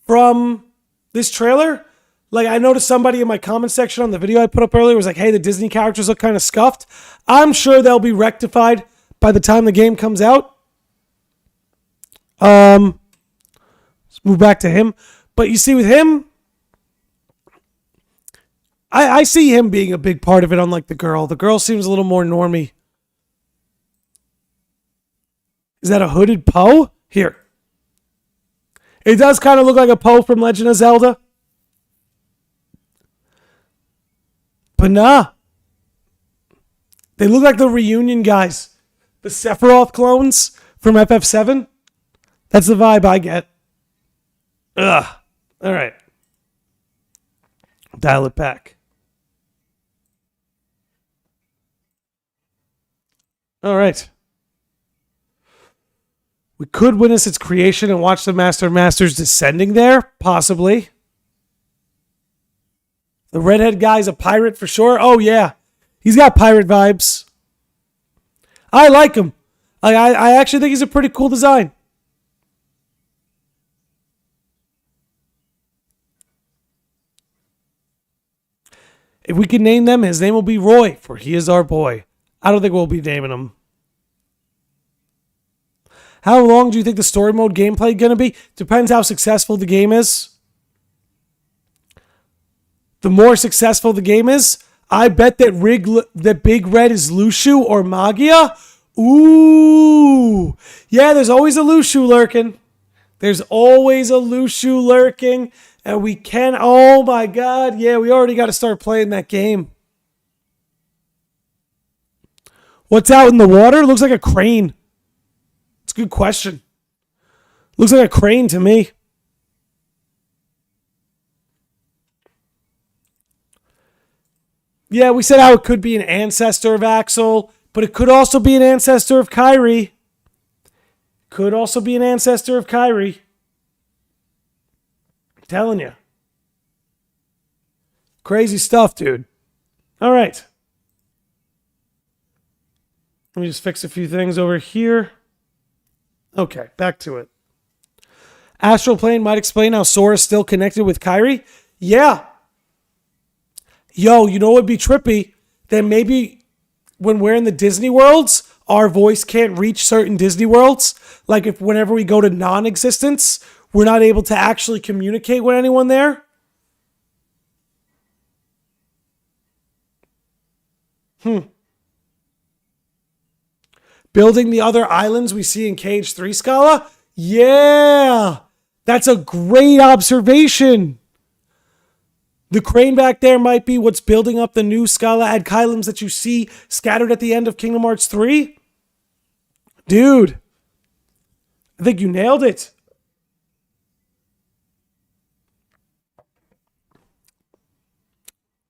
from this trailer, like I noticed somebody in my comment section on the video I put up earlier was like, hey, the Disney characters look kind of scuffed. I'm sure they'll be rectified by the time the game comes out. Let's move back to him. But you see with him, I see him being a big part of it, unlike the girl. The girl seems a little more normie. Is that a hooded Poe? Here. It does kind of look like a Poe from Legend of Zelda. But nah. They look like the reunion guys. The Sephiroth clones from FF7. That's the vibe I get. Ugh. All right. Dial it back. All right. We could witness its creation and watch the Master of Masters descending there, possibly. The redhead guy's a pirate for sure. Oh, yeah. He's got pirate vibes. I like him. I actually think he's a pretty cool design. If we can name them, his name will be Roy, for he is our boy. I don't think we'll be naming him. How long do you think the story mode gameplay is going to be? Depends how successful the game is. the more successful the game is, I bet that Big Red is Lushu or Magia. Ooh. Yeah, there's always a Lushu lurking. There's always a Lushu lurking. And we can... Oh, my God. Yeah, we already got to start playing that game. What's out in the water? Looks like a crane. It's a good question. Looks like a crane to me. Yeah, we said how it could be an ancestor of Axel, but it could also be an ancestor of Kyrie. Could also be an ancestor of Kyrie. I'm telling you. Crazy stuff, dude. All right. Let me just fix a few things over here. Okay, back to it. Astral plane might explain how Sora's still connected with Kyrie. Yeah. Yo, you know what would be trippy? Then maybe when we're in the Disney worlds, our voice can't reach certain Disney worlds. Like if whenever we go to non-existence, we're not able to actually communicate with anyone there. Building the other islands we see in Cage 3 Scala? Yeah! That's a great observation. The crane back there might be what's building up the new Scala ad Caelums that you see scattered at the end of Kingdom Hearts 3. Dude, I think you nailed it.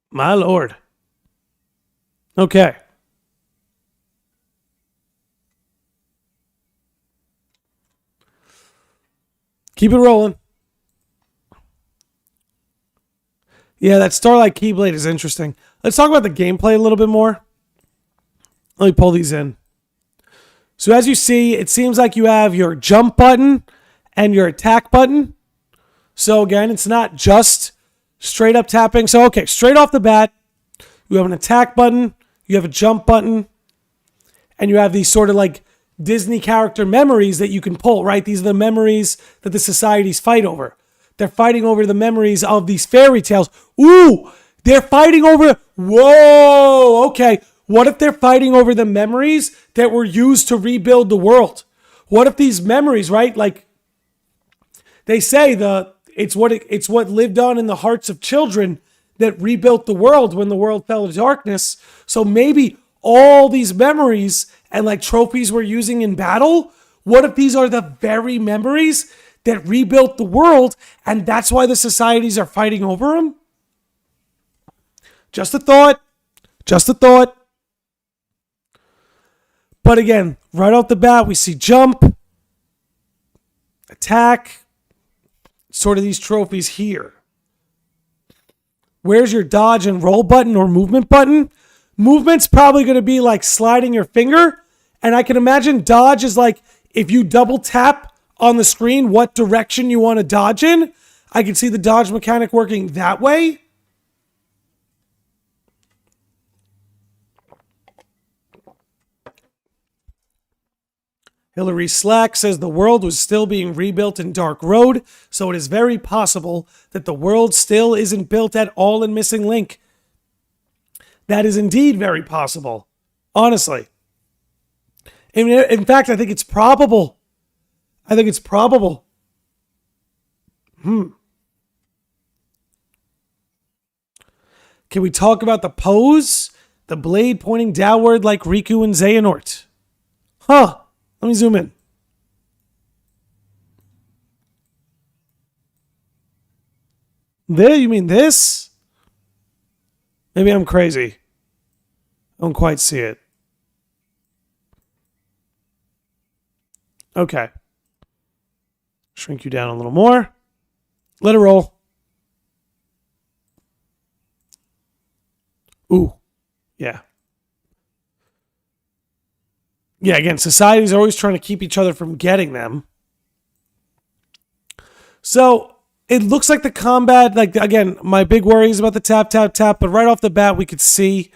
My lord. Okay. Keep it rolling. Yeah, that Starlight Keyblade is interesting. Let's talk about the gameplay a little bit more. Let me pull these in. So as you see, it seems like you have your jump button and your attack button. So again, it's not just straight up tapping. So okay, straight off the bat, you have an attack button, you have a jump button, and you have these sort of like Disney character memories that you can pull, right? These are the memories that the societies fight over. They're fighting over the memories of these fairy tales. Ooh, they're fighting over... Whoa, okay. What if they're fighting over the memories that were used to rebuild the world? What if these memories, right? Like, they say it's what lived on in the hearts of children that rebuilt the world when the world fell to darkness. So maybe all these memories and like trophies we're using in battle, what if these are the very memories that rebuilt the world, and that's why the societies are fighting over them? Just a thought. Just a thought. But again, right off the bat, we see jump, attack, sort of these trophies here. Where's your dodge and roll button or movement button? Movement's probably going to be like sliding your finger, and I can imagine dodge is like if you double tap on the screen what direction you want to dodge in. I can see the dodge mechanic working that way. Hillary Slack says the world was still being rebuilt in Dark Road, so it is very possible that the world still isn't built at all in Missing Link. That is indeed very possible. Honestly. In fact, I think it's probable. I think it's probable. Can we talk about the pose? The blade pointing downward like Riku and Xehanort. Huh. Let me zoom in. There, you mean this? Maybe I'm crazy. I don't quite see it. Okay. Shrink you down a little more. Let it roll. Ooh. Yeah. Yeah, again, societies are always trying to keep each other from getting them. So, it looks like the combat, like, again, my big worry is about the tap, tap, tap, but right off the bat, we could see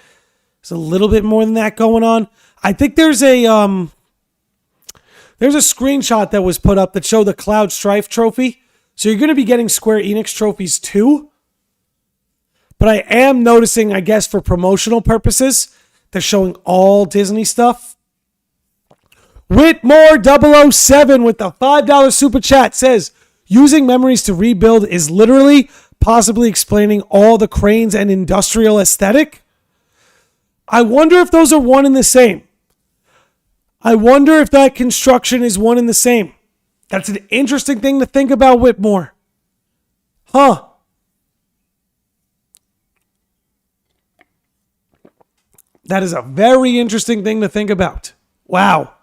there's a little bit more than that going on. I think there's a screenshot that was put up that showed the Cloud Strife trophy. So you're going to be getting Square Enix trophies too. But I am noticing, I guess, for promotional purposes, they're showing all Disney stuff. Whitmore007 with the $5 super chat says, using memories to rebuild is literally possibly explaining all the cranes and industrial aesthetic. I wonder if those are one and the same. I wonder if that construction is one and the same. That's an interesting thing to think about, Whitmore. Huh. That is a very interesting thing to think about. Wow.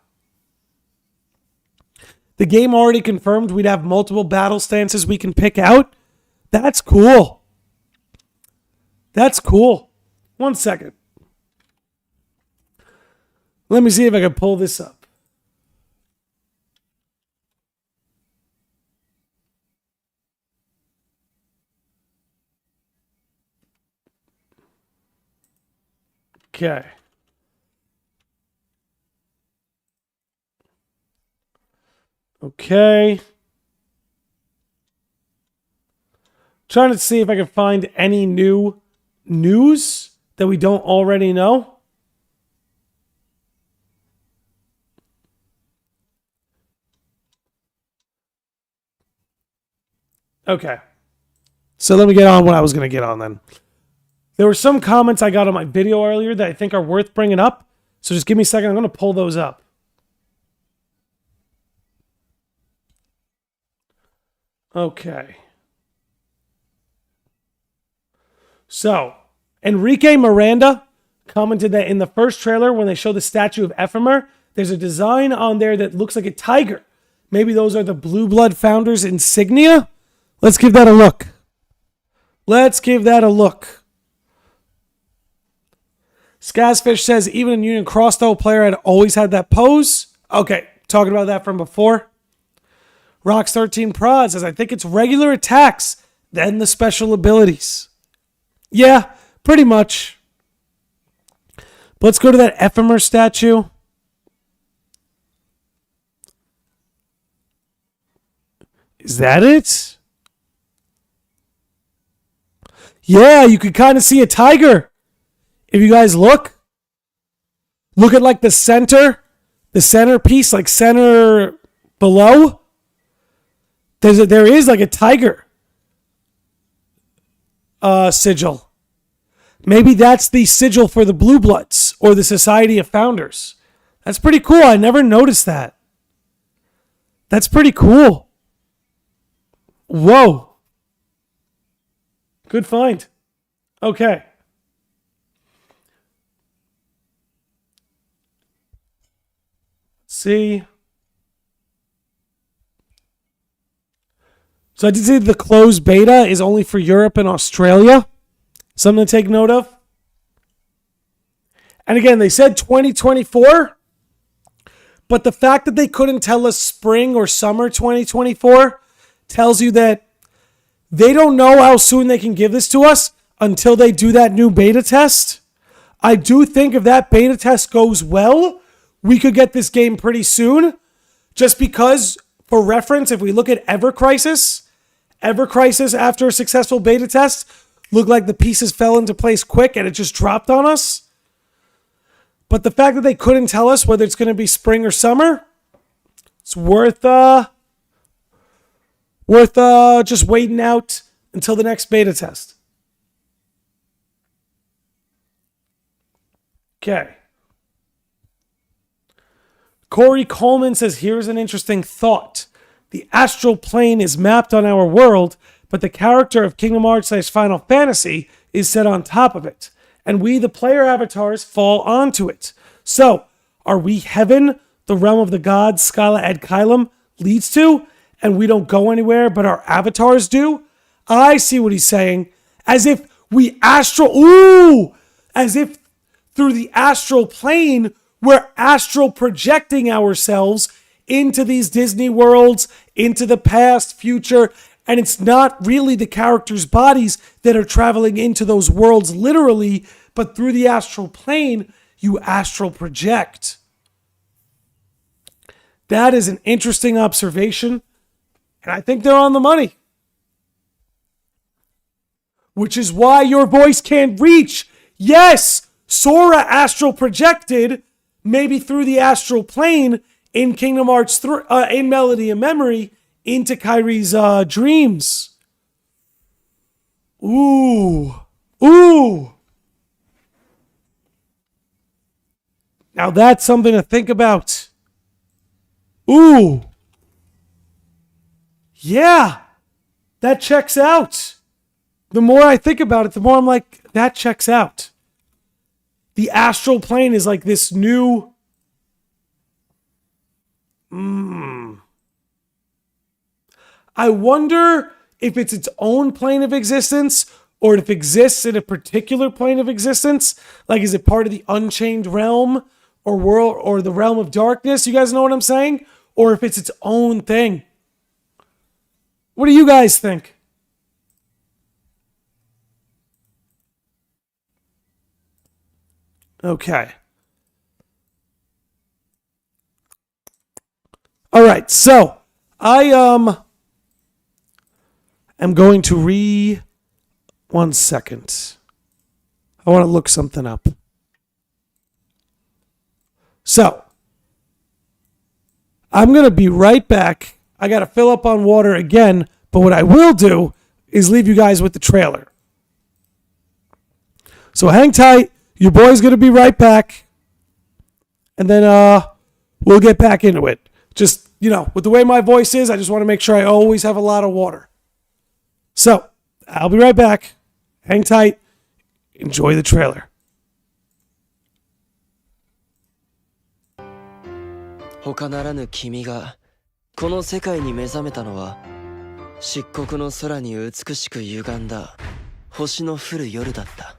The game already confirmed we'd have multiple battle stances we can pick out. That's cool. That's cool. 1 second. Let me see if I can pull this up. Okay. Okay. Trying to see if I can find any new news that we don't already know. Okay. So let me get on what I was going to get on then. There were some comments I got on my video earlier that I think are worth bringing up. So just give me a second. I'm going to pull those up. Okay. So, Enrique Miranda commented that in the first trailer, when they show the statue of Ephemer, there's a design on there that looks like a tiger. Maybe those are the Blue Blood founders' insignia? Let's give that a look. Let's give that a look. Skazfish says, even a Union Crossbow player had always had that pose. Okay, talking about that from before. Rox13 Prod says, I think it's regular attacks, then the special abilities. Yeah, pretty much. But let's go to that Ephemer statue. Is that it? Yeah, you could kind of see a tiger. If you guys look at like the centerpiece, like center below. There is like a tiger sigil. Maybe that's the sigil for the Blue Bloods or the Society of Founders. That's pretty cool. I never noticed that. That's pretty cool. Whoa. Good find. Okay. See. So I did say the closed beta is only for Europe and Australia. Something to take note of. And again, they said 2024. But the fact that they couldn't tell us spring or summer 2024 tells you that they don't know how soon they can give this to us until they do that new beta test. I do think if that beta test goes well, we could get this game pretty soon. Just because, for reference, if we look at Ever Crisis after a successful beta test looked like the pieces fell into place quick and it just dropped on us. But the fact that they couldn't tell us whether it's going to be spring or summer, it's worth just waiting out until the next beta test. Okay. Corey Coleman says, here's an interesting thought. The astral plane is mapped on our world, but the character of Kingdom Hearts / Final Fantasy is set on top of it, and we, the player avatars, fall onto it. So, are we heaven, the realm of the gods Scala and Caelum leads to, and we don't go anywhere, but our avatars do? I see what he's saying. As if through the astral plane, we're astral projecting ourselves into these Disney worlds, into the past, future, and it's not really the characters' bodies that are traveling into those worlds literally, but through the astral plane, you astral project. That is an interesting observation, and I think they're on the money. which is why your voice can't reach. Yes, Sora astral projected, maybe through the astral plane in Kingdom Hearts 3, in Melody and Memory, into Kairi's dreams. Ooh. Now that's something to think about. Ooh. Yeah. That checks out. The more I think about it, the more I'm like, that checks out. The astral plane is like this new... I wonder if it's its own plane of existence or if it exists in a particular plane of existence. Like, is it part of the Unchained Realm or world or the Realm of Darkness? You guys know what I'm saying? Or if it's its own thing. What do you guys think? Okay. All right, so I am going to one second. I want to look something up. So I'm going to be right back. I got to fill up on water again, but what I will do is leave you guys with the trailer. So hang tight. Your boy's going to be right back. And then we'll get back into it. Just, with the way my voice is, I just want to make sure I always have a lot of water. So, I'll be right back. Hang tight. Enjoy the trailer. 他ならぬ君がこの世界に目覚めたのは漆黒の空に美しく歪んだ星の降る夜だった。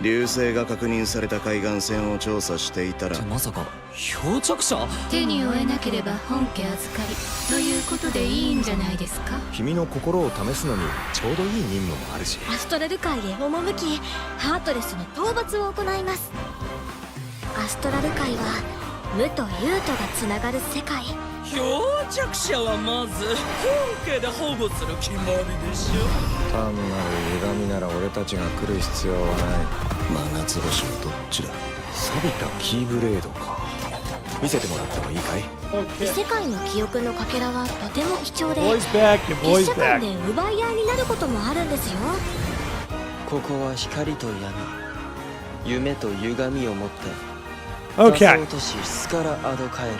流星が確認された海岸線を調査していたら、まさか漂着者？手に負えなければ本家預かりということでいいんじゃないですか。君の心を試すのにちょうどいい任務もあるし。アストラル界へ赴きハートレスの討伐を行います。アストラル界は無と有とがつながる世界。漂着者はまず本家で保護する決まりでしょ。単なる歪みなら俺たちが来る必要はない。真夏星はどっちだ。錆びたキーブレードか。見せてもらってもいいかい？異世界の記憶のかけらはとても貴重で Boys back, your 結 boys 社間 back. で奪い合いになることもあるんですよ。ここは光と闇、夢と歪みを持った Okay. 仮想都市スカラ・アド・カエル。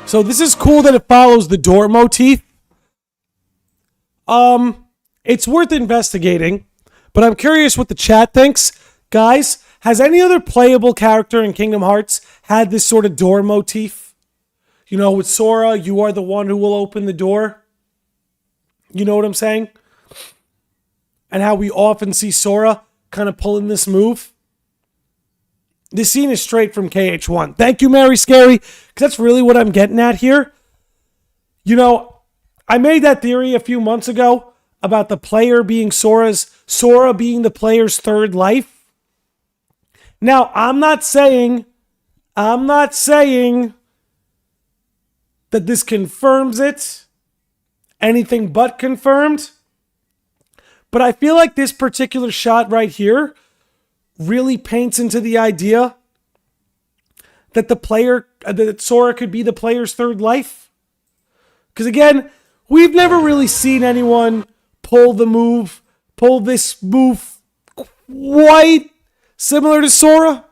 So this is cool that it follows the door motif. It's worth investigating, but I'm curious what the chat thinks. Guys, has any other playable character in Kingdom Hearts had this sort of door motif? With Sora, you are the one who will open the door. You know what I'm saying? And how we often see Sora kind of pulling this move. This scene is straight from KH1. Thank you, Mary Scary, because that's really what I'm getting at here. I made that theory a few months ago about the player being Sora being the player's third life. Now, I'm not saying that this confirms it. Anything but confirmed. But I feel like this particular shot right here really paints into the idea that that Sora could be the player's third life. Because again, we've never really seen anyone pull this move quite similar to Sora.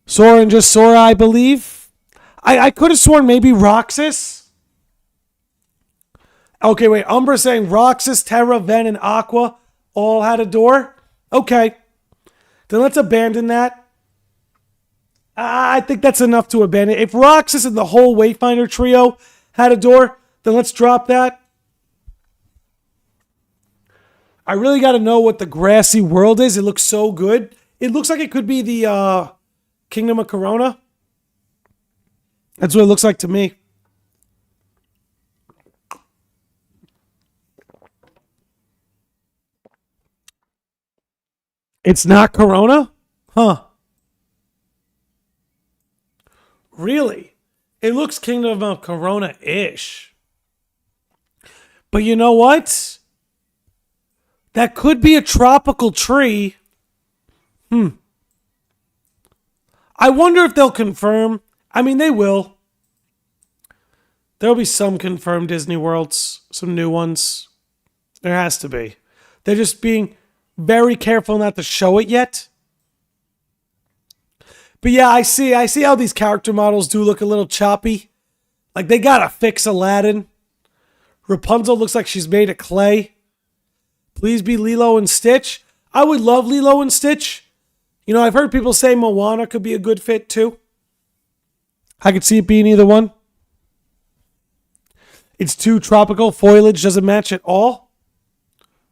Sora and just Sora, I believe. I could have sworn maybe Roxas. Okay, wait. Umbra saying Roxas, Terra, Ven, and Aqua all had a door? Okay. Then let's abandon that. I think that's enough to abandon. If Roxas and the whole Wayfinder trio had a door, then let's drop that. I really got to know what the grassy world is. It looks so good. It looks like it could be the Kingdom of Corona. That's what it looks like to me. It's not Corona? Huh. Really? It looks Kingdom of Corona-ish. But you know what? That could be a tropical tree. I wonder if they'll confirm. I mean, they will. There'll be some confirmed Disney Worlds, some new ones. There has to be. They're just being very careful not to show it yet. But yeah, I see how these character models do look a little choppy. Like they gotta fix Aladdin. Rapunzel looks like she's made of clay. Please be Lilo and Stitch. I would love Lilo and Stitch. You know, I've heard people say Moana could be a good fit too. I could see it being either one. It's too tropical. Foliage doesn't match at all.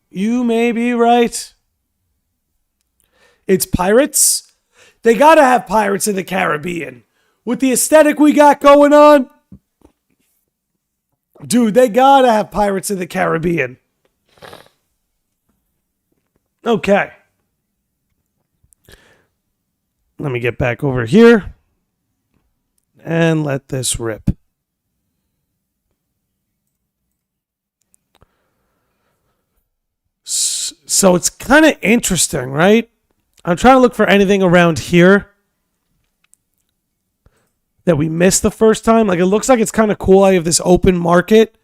You may be right. It's pirates. They gotta have Pirates of the Caribbean. With the aesthetic we got going on. Dude, they gotta have Pirates of the Caribbean. Okay. Let me get back over here. And let this rip. So it's kind of interesting, right? I'm trying to look for anything around here that we missed the first time. Like, it looks like it's kind of cool. I have this open market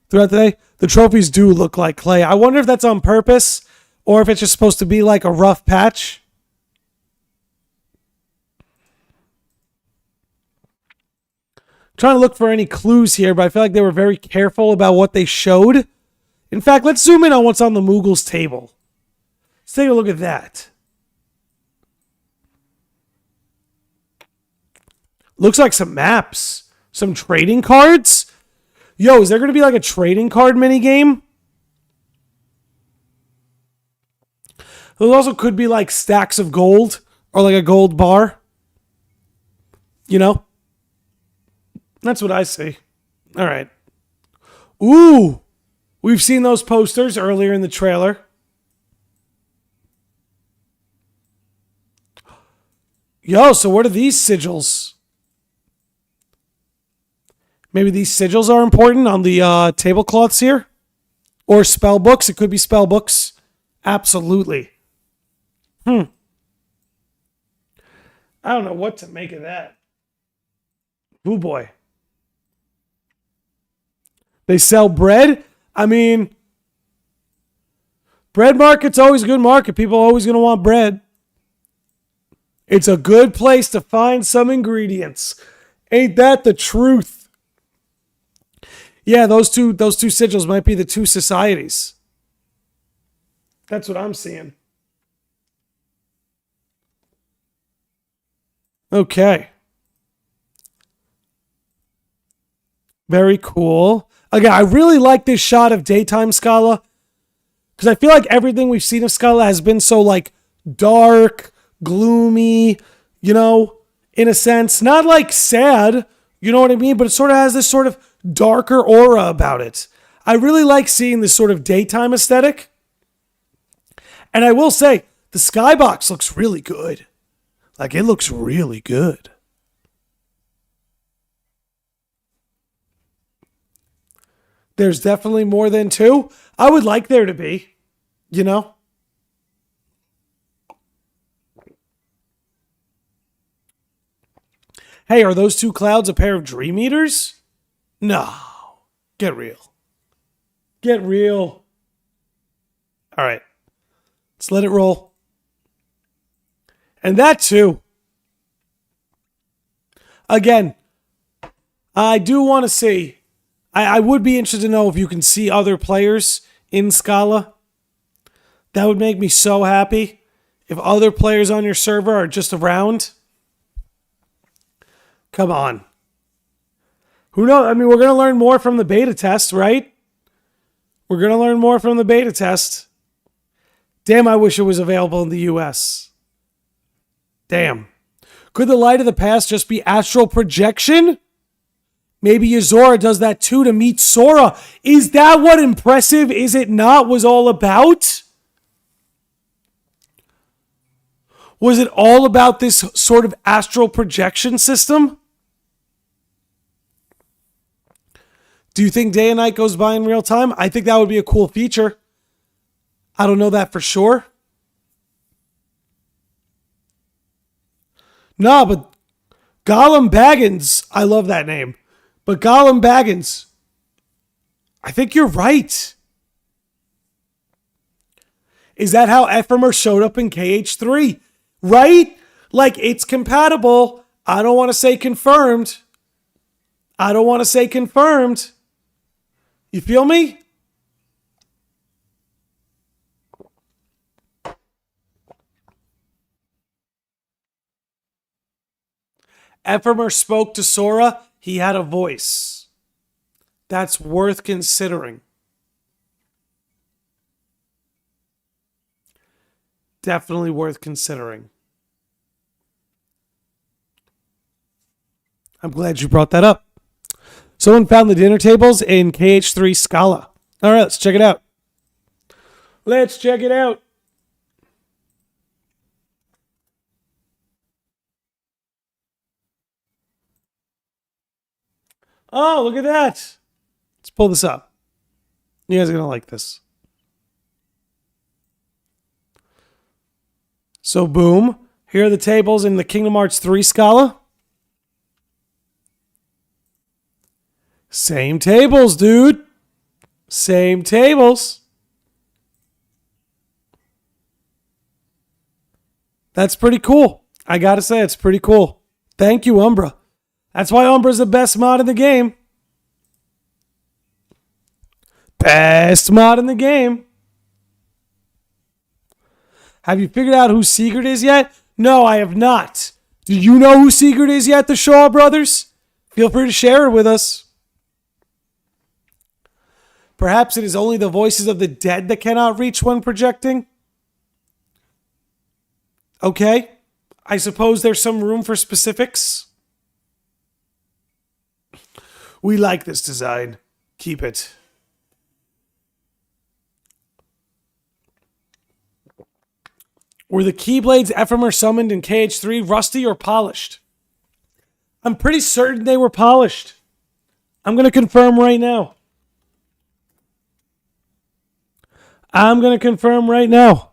throughout the day. The trophies do look like clay. I wonder if that's on purpose or if it's just supposed to be like a rough patch. Trying to look for any clues here, but I feel like they were very careful about what they showed. In fact, let's zoom in on what's on the Moogle's table. Let's take a look at that. Looks like some maps. Some trading cards. Yo, is there going to be like a trading card minigame? Those also could be like stacks of gold or like a gold bar. You know? That's what I see. All right. Ooh. We've seen those posters earlier in the trailer. Yo, so what are these sigils? Maybe these sigils are important on the tablecloths here? Or spell books. It could be spell books. Absolutely. I don't know what to make of that. Ooh, boy. They sell bread? I mean, bread market's always a good market. People are always going to want bread. It's a good place to find some ingredients. Ain't that the truth? Yeah, those two sigils might be the two societies. That's what I'm seeing. Okay. Very cool. Again, I really like this shot of daytime Scala because I feel like everything we've seen of Scala has been so like dark, gloomy, you know, in a sense. Not like sad, you know what I mean? But it sort of has this sort of darker aura about it. I really like seeing this sort of daytime aesthetic. And I will say, the skybox looks really good. Like, it looks really good. There's definitely more than two. I would like there to be, you know? Hey, are those two clouds a pair of Dream Eaters? No. Get real. Get real. All right. Let's let it roll. And that too. Again, I do want to see. I would be interested to know if you can see other players in Scala. That would make me so happy. If other players on your server are just around. Come on. Who knows? I mean, we're going to learn more from the beta test, right? We're going to learn more from the beta test. Damn, I wish it was available in the US. Damn. Could the light of the past just be astral projection? Maybe Yozora does that too to meet Sora. Is that what Impressive Is It Not was all about? Was it all about this sort of astral projection system? Do you think day and night goes by in real time? I think that would be a cool feature. I don't know that for sure. No, but Gollum Baggins, I love that name. But Gollum Baggins, I think you're right. Is that how Ephemer showed up in KH3? Right? Like, it's compatible. I don't want to say confirmed. I don't want to say confirmed. You feel me? Ephemer spoke to Sora. He had a voice. That's worth considering. Definitely worth considering. I'm glad you brought that up. Someone found the dinner tables in KH3 Scala. All right, let's check it out. Let's check it out. Oh, look at that. Let's pull this up. You guys are going to like this. So, boom. Here are the tables in the Kingdom Hearts 3 Scala. Same tables, dude. Same tables. That's pretty cool. I got to say, it's pretty cool. Thank you, Umbra. That's why Umbra's the best mod in the game. Best mod in the game. Have you figured out who Sigurd is yet? No, I have not. Do you know who Sigurd is yet, the Shaw brothers? Feel free to share it with us. Perhaps it is only the voices of the dead that cannot reach when projecting. Okay. I suppose there's some room for specifics. We like this design. Keep it. Were the Keyblades Ephemer summoned in KH3 rusty or polished? I'm pretty certain they were polished. I'm going to confirm right now. I'm going to confirm right now.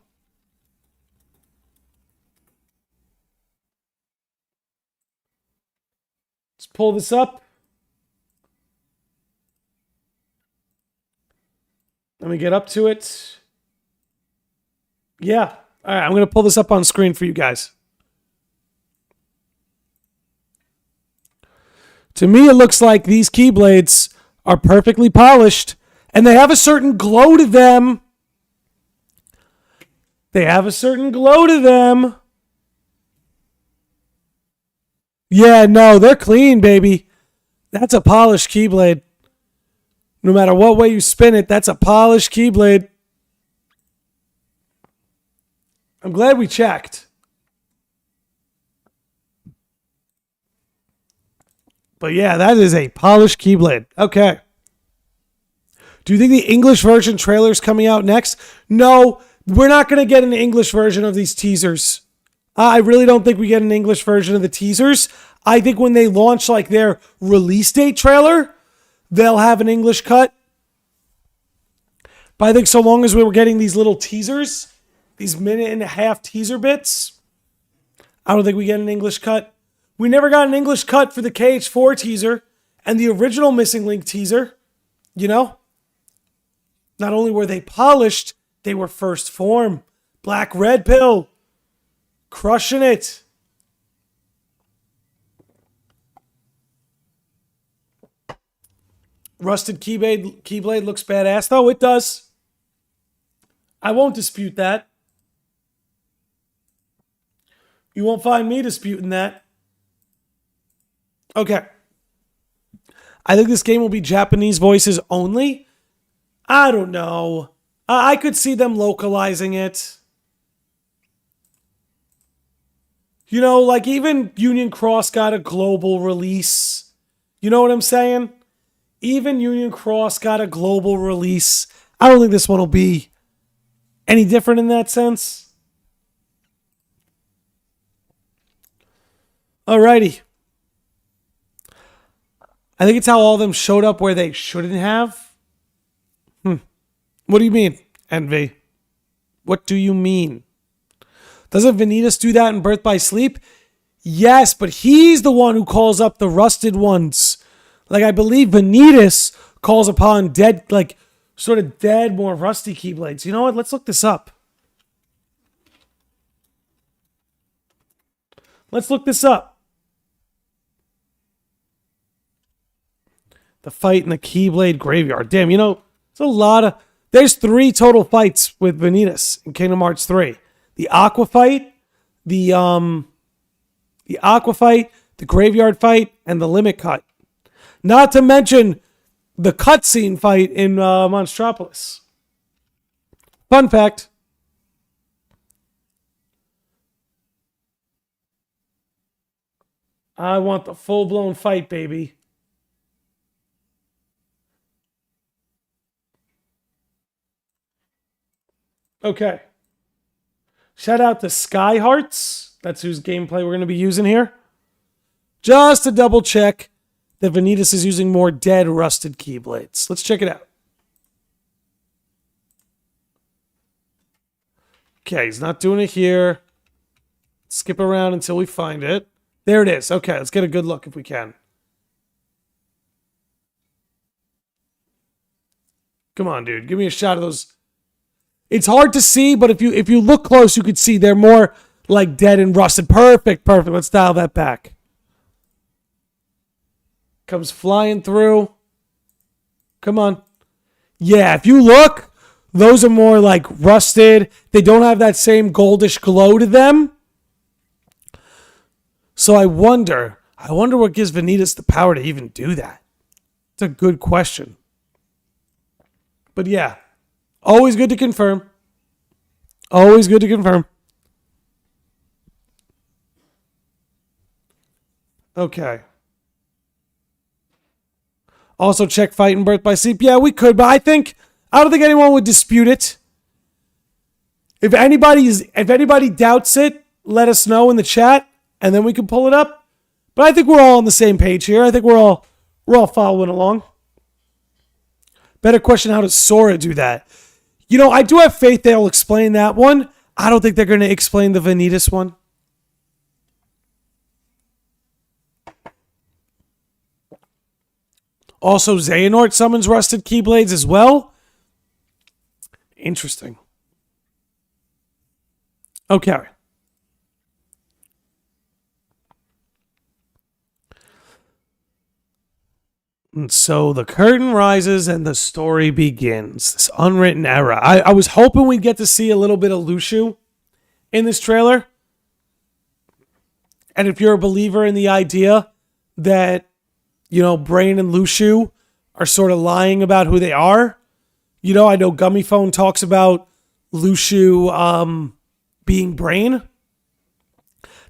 Let's pull this up. Let me get up to it. Yeah. All right, I'm going to pull this up on screen for you guys. To me, it looks like these Keyblades are perfectly polished, and they have a certain glow to them. They have a certain glow to them. Yeah, no, they're clean, baby. That's a polished Keyblade. No matter what way you spin it, that's a polished Keyblade. I'm glad we checked. But yeah, that is a polished Keyblade. Okay. Do you think the English version trailer is coming out next? No, we're not going to get an English version of these teasers. I really don't think we get an English version of the teasers. I think when they launch like their release date trailer, they'll have an English cut. But I think so long as we were getting these little teasers, these minute and a half teaser bits, I don't think we get an English cut. We never got an English cut for the KH4 teaser and the original Missing Link teaser. You know? Not only were they polished, they were first form. Black Red Pill. Crushing it. Rusted Keyblade looks badass, though. It does. I won't dispute that. You won't find me disputing that. Okay. I think this game will be Japanese voices only. I don't know. I could see them localizing it. You know, like even Union Cross got a global release. You know what I'm saying? Even Union Cross got a global release. I don't think this one will be any different in that sense. Alrighty. I think it's how all of them showed up where they shouldn't have. What do you mean, Envy? What do you mean? Doesn't Vanitas do that in Birth by Sleep? Yes, but he's the one who calls up the rusted ones. Like, I believe Vanitas calls upon dead, like, sort of dead, more rusty Keyblades. You know what? Let's look this up. Let's look this up. The fight in the Keyblade Graveyard. Damn, you know, it's a lot of... There's 3 total fights with Vanitas in Kingdom Hearts 3. The Aqua fight, the Aqua fight, the Graveyard fight, and the Limit Cut. Not to mention the cutscene fight in Monstropolis. Fun fact. I want the full-blown fight, baby. Okay. Shout out to Sky Hearts. That's whose gameplay we're going to be using here. Just to double check that Vanitas is using more dead rusted Keyblades. Let's check it out. Okay, he's not doing it here. Skip around until we find it. There it is. Okay, let's get a good look if we can. Come on, dude. Give me a shot of those. It's hard to see, but if you look close, you could see they're more like dead and rusted. Perfect. Let's dial that back. Comes flying through. Come on. Yeah, if you look, those are more like rusted. They don't have that same goldish glow to them. So I wonder what gives Vanitas the power to even do that. It's a good question. But yeah, always good to confirm. Always good to confirm. Okay. Also check Fight and Birth by Sleep. Yeah, we could, but I don't think anyone would dispute it. If anybody doubts it, let us know in the chat, and then we can pull it up. But I think we're all on the same page here. I think we're all following along. Better question, how does Sora do that? You know, I do have faith they'll explain that one. I don't think they're going to explain the Vanitas one. Also, Xehanort summons rusted Keyblades as well. Interesting. Okay. And so the curtain rises and the story begins. This unwritten era. I was hoping we'd get to see a little bit of Lushu in this trailer. And if you're a believer in the idea that, you know, Brain and Lushu are sort of lying about who they are, you know, I know Gummy Phone talks about Lushu being Brain.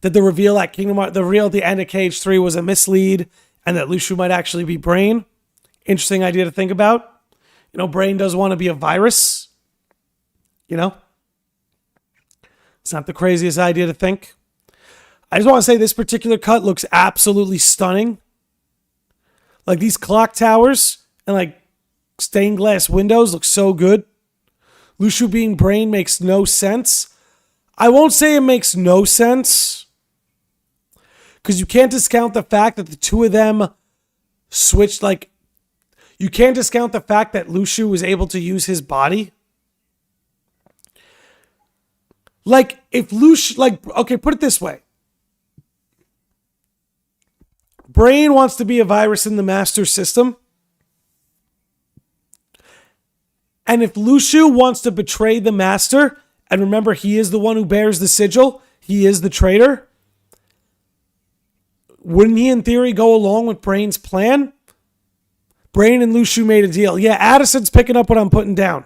That the reveal at Kingdom Hearts, the reveal at the end of KH3 was a mislead, and that Lushu might actually be Brain. Interesting idea to think about. You know, Brain does want to be a virus. You know? It's not the craziest idea to think. I just want to say this particular cut looks absolutely stunning. Like these clock towers and like stained glass windows look so good. Lushu being Brain makes no sense. I won't say it makes no sense, because you can't discount the fact that the two of them switched, like, you can't discount the fact that Lushu was able to use his body. Like, if Lushu, like, okay, put it this way. Brain wants to be a virus in the master system. And if Lushu wants to betray the master, and remember, he is the one who bears the sigil, he is the traitor, wouldn't he, in theory, go along with Brain's plan? Brain and Lushu made a deal. Yeah, Addison's picking up what I'm putting down.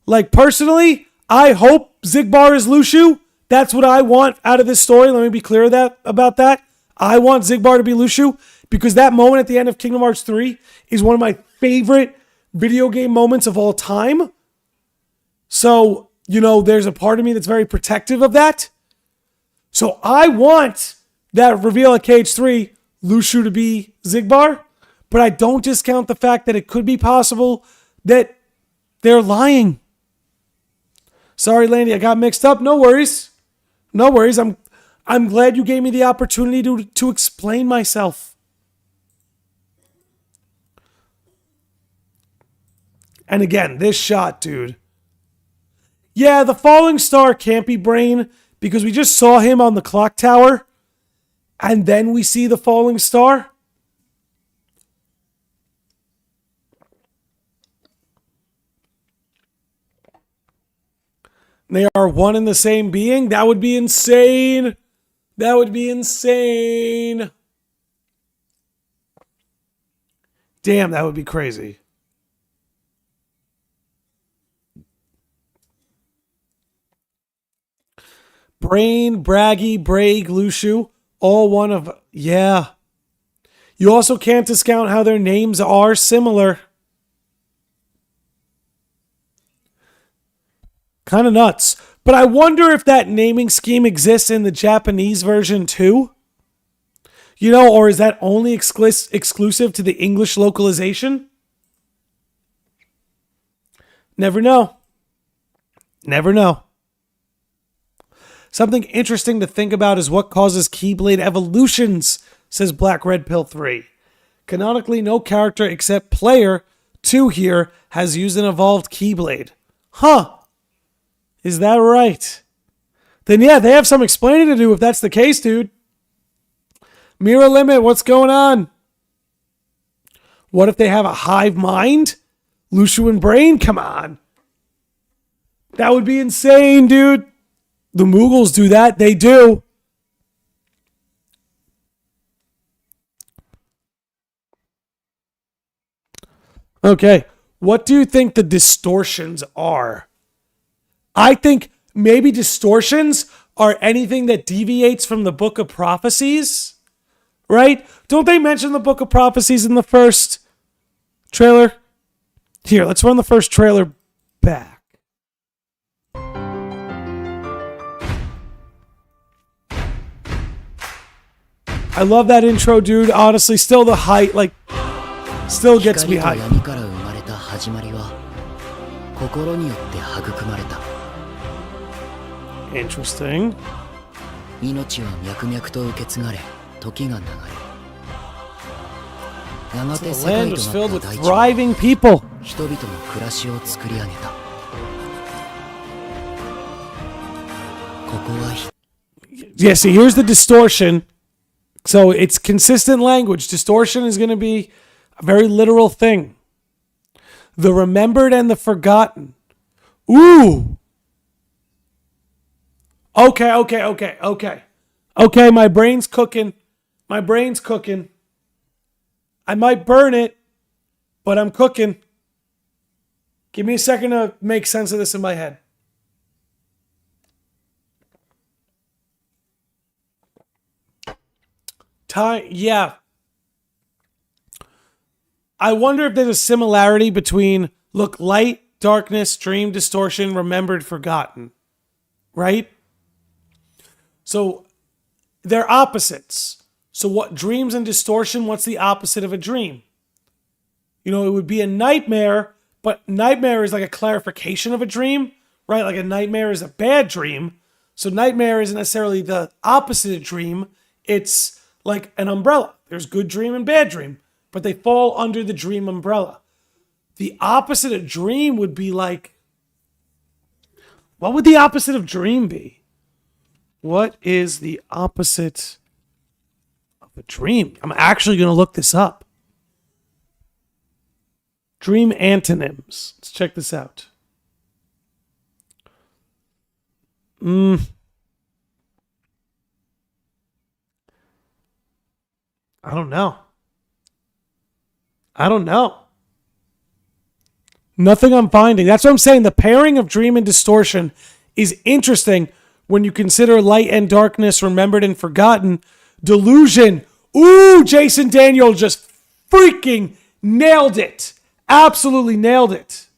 Like, personally, I hope Xigbar is Lushu. That's what I want out of this story. Let me be clear about that. I want Xigbar to be Lushu, because that moment at the end of Kingdom Hearts 3 is one of my favorite video game moments of all time. So, you know, there's a part of me that's very protective of that. So I want that reveal at KH3, Lushu to be Xigbar, but I don't discount the fact that it could be possible that they're lying. Sorry, Landy, I got mixed up. No worries. No worries. I'm glad you gave me the opportunity to explain myself. And again, this shot, dude. Yeah, the falling star can't be Brain because we just saw him on the clock tower and then we see the falling star. They are one and the same being? That would be insane. That would be insane. Damn, that would be crazy. Brain, Braggy, Braig, Lushu, all one of... Yeah. You also can't discount how their names are similar. Kind of nuts. But I wonder if that naming scheme exists in the Japanese version too? You know, or is that only exclusive to the English localization? Never know. Never know. Something interesting to think about is what causes Keyblade evolutions, says Black Red Pill 3. Canonically, no character except Player 2 here has used an evolved Keyblade. Huh. Is that right? Then yeah, they have some explaining to do if that's the case, dude. Mirror Limit, what's going on? What if they have a hive mind? Lushu and Brain? Come on. That would be insane, dude. The Mughals do that. They do. Okay. What do you think the distortions are? I think maybe distortions are anything that deviates from the Book of Prophecies, right? Don't they mention the Book of Prophecies in the first trailer? Here, let's run the first trailer back. I love that intro, dude. Honestly, still the height, like, still gets me hyped. Interesting. It's the land was filled with thriving people. Yeah, see, here's the distortion. So it's consistent language. Distortion is going to be a very literal thing. The remembered and the forgotten. Ooh. Okay. Okay, my brain's cooking. My brain's cooking. I might burn it, but I'm cooking. Give me a second to make sense of this in my head. Yeah. I wonder if there's a similarity between, look, light, darkness, dream, distortion, remembered, forgotten. Right? So they're opposites. So what dreams and distortion, what's the opposite of a dream? You know, it would be a nightmare, but nightmare is like a clarification of a dream, right? Like a nightmare is a bad dream. So nightmare isn't necessarily the opposite of dream. It's like an umbrella. There's good dream and bad dream, but they fall under the dream umbrella. The opposite of dream would be like, what would the opposite of dream be? What is the opposite of a dream? I'm actually going to look this up. Dream antonyms. Let's check this out. I don't know. Nothing I'm finding. That's what I'm saying. The pairing of dream and distortion is interesting when you consider light and darkness, remembered and forgotten. Delusion. Ooh, Jason Daniel just freaking nailed it. Absolutely nailed it.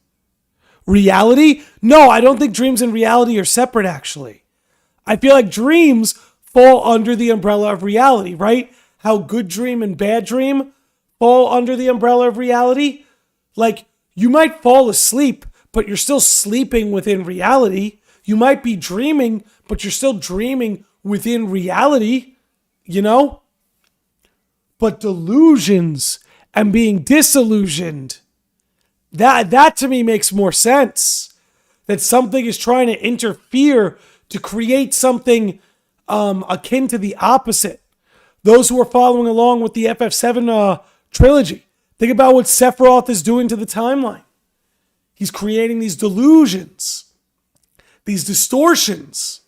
Reality? No, I don't think dreams and reality are separate, actually. I feel like dreams fall under the umbrella of reality, right? how good dream and bad dream fall under the umbrella of reality. Like, you might fall asleep, but you're still sleeping within reality. You might be dreaming, but you're still dreaming within reality, you know? But delusions and being disillusioned, that to me makes more sense. That something is trying to interfere to create something akin to the opposite. Those who are following along with the FF7 trilogy, think about what Sephiroth is doing to the timeline. He's creating these delusions, these distortions.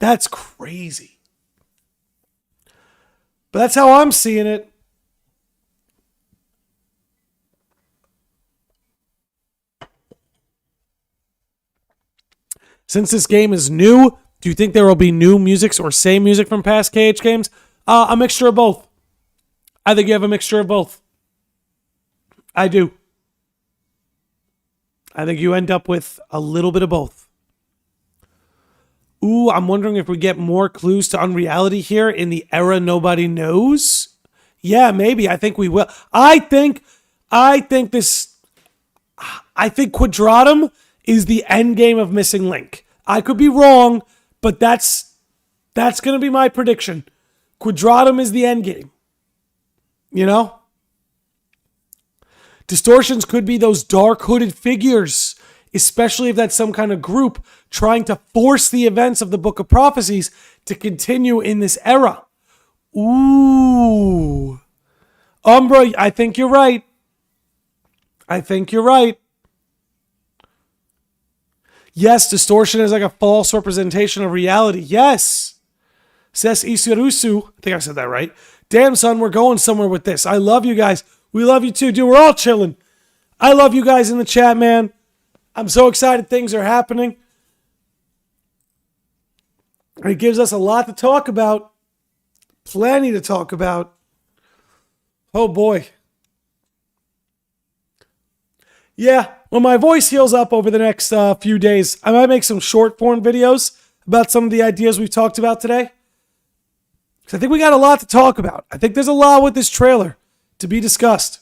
That's crazy. But that's how I'm seeing it. Since this game is new, do you think there will be new musics or same music from past KH games? A mixture of both. I think you have a mixture of both. I do. I think you end up with a little bit of both. Ooh, I'm wondering if we get more clues to unreality here in the era nobody knows. Yeah, maybe. I think we will. I think Quadratum is the end game of Missing Link. I could be wrong, but that's going to be my prediction. Quadratum is the end game. You know? Distortions could be those dark hooded figures, especially if that's some kind of group trying to force the events of the Book of Prophecies to continue in this era. Ooh. Umbra, I think you're right. I think you're right. Yes, distortion is like a false representation of reality. Yes. Says Isurusu. I think I said that right. Damn, son, we're going somewhere with this. I love you guys. We love you too, dude. We're all chilling. I love you guys in the chat, man. I'm so excited things are happening. It gives us a lot to talk about. Plenty to talk about. Oh, boy. Yeah, when my voice heals up over the next few days, I might make some short form videos about some of the ideas we've talked about today. Because I think we got a lot to talk about. I think there's a lot with this trailer to be discussed.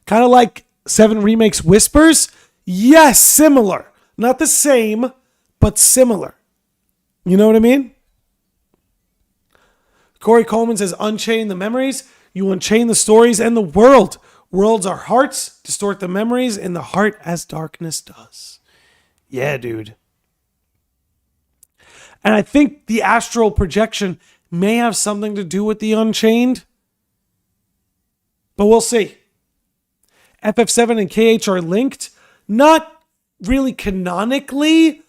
Kind of like 7 Remakes Whispers. Yes, similar. Not the same, but similar. You know what I mean? Corey Coleman says, unchain the memories. You unchain the stories and the world. Worlds are hearts. Distort the memories in the heart as darkness does. Yeah, dude. And I think the astral projection may have something to do with the Unchained. But we'll see. FF7 and KH are linked. Not really canonically,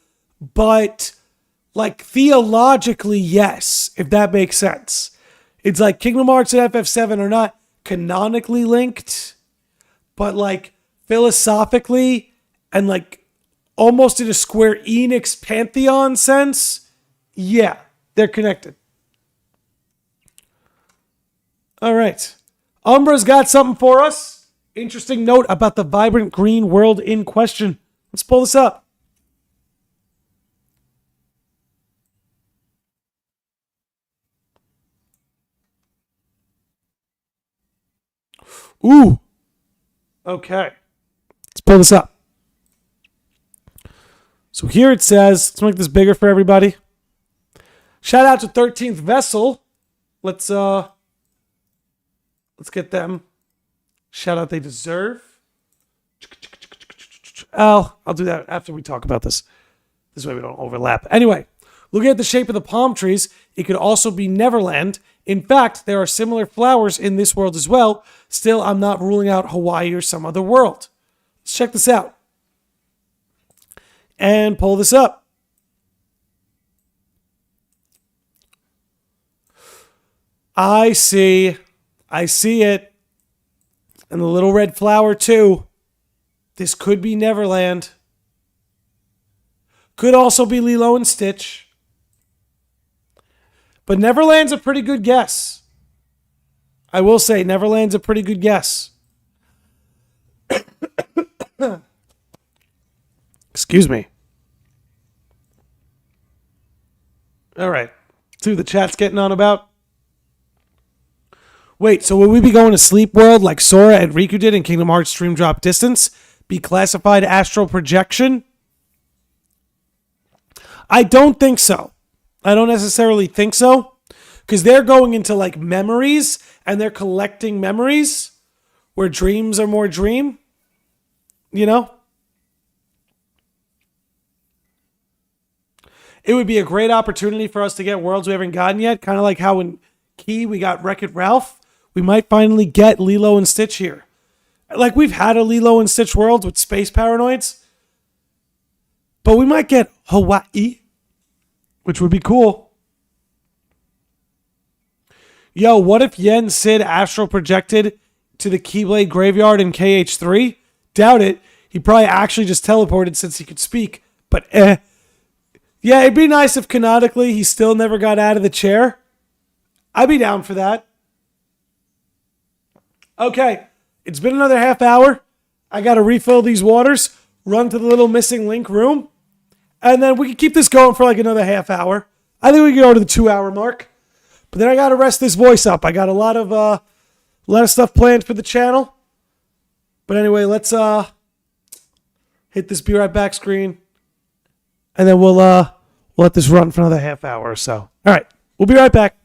but like theologically, yes, if that makes sense. It's like Kingdom Hearts and FF7 are not canonically linked, but like philosophically and like almost in a Square Enix pantheon sense, yeah, they're connected. All right. Umbra's got something for us. Interesting note about the vibrant green world in question. Let's pull this up. Ooh. Okay. Let's pull this up. So here it says, let's make this bigger for everybody. Shout out to 13th Vessel. Let's get them. Shout out they deserve. I'll do that after we talk about this. This way we don't overlap. Anyway, looking at the shape of the palm trees, it could also be Neverland. In fact, there are similar flowers in this world as well. Still, I'm not ruling out Hawaii or some other world. Let's check this out. And pull this up. I see it. And the little red flower too. This could be Neverland. Could also be Lilo and Stitch. But Neverland's a pretty good guess. I will say Neverland's a pretty good guess. Excuse me. All right. See what the chat's getting on about. Wait, so will we be going to Sleep World like Sora and Riku did in Kingdom Hearts Stream Drop Distance? Be classified astral projection? I don't think so. I don't necessarily think so. Because they're going into like memories and they're collecting memories where dreams are more dream. You know? It would be a great opportunity for us to get worlds we haven't gotten yet. Kind of like how in Key we got Wreck-It Ralph. We might finally get Lilo and Stitch here. Like we've had a Lilo and Stitch world with space paranoids. But we might get Hawaii, which would be cool. Yo, what if Yen Sid astral projected to the Keyblade graveyard in KH3? Doubt it. He probably actually just teleported since he could speak. But Yeah, it'd be nice if canonically he still never got out of the chair. I'd be down for that. Okay, it's been another half hour. I got to refill these waters, run to the little missing link room, and then we can keep this going for like another half hour. I think we can go to the 2-hour mark. But then I got to rest this voice up. I got a lot of stuff planned for the channel. But anyway, let's hit this be right back screen. And then we'll let this run for another half hour or so. All right, we'll be right back.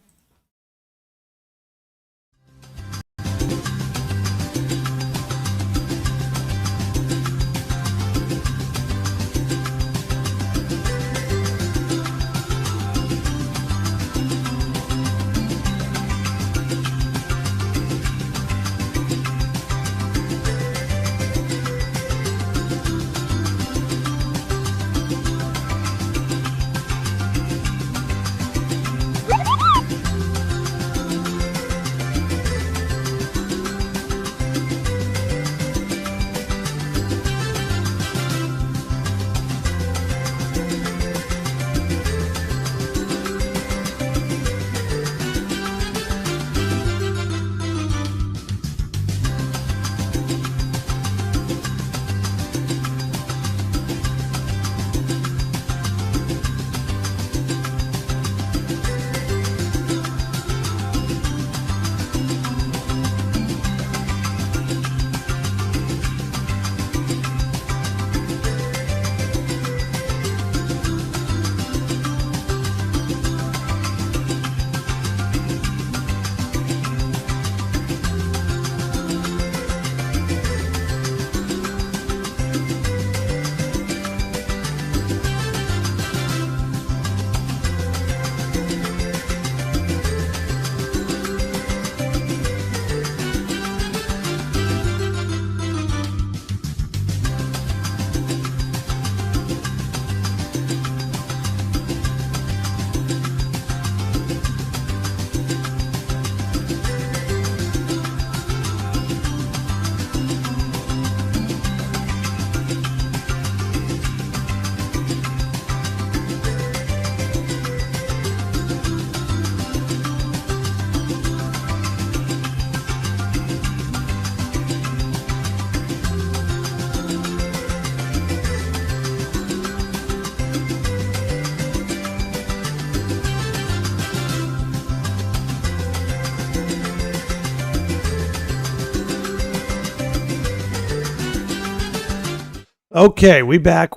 Okay, we back.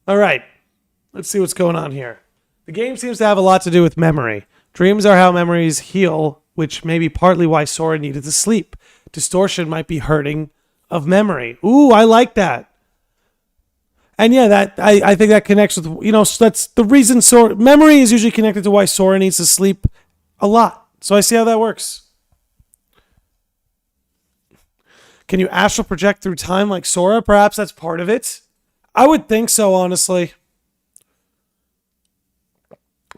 All right, let's see what's going on here. The game seems to have a lot to do with memory. Dreams are how memories heal, which may be partly why Sora needed to sleep. Distortion might be hurting of memory. Ooh, I like that. And yeah, that I think that connects with, that's the reason Sora... Memory is usually connected to why Sora needs to sleep a lot. So I see how that works. Can you astral project through time like Sora? Perhaps that's part of it. I would think so, honestly.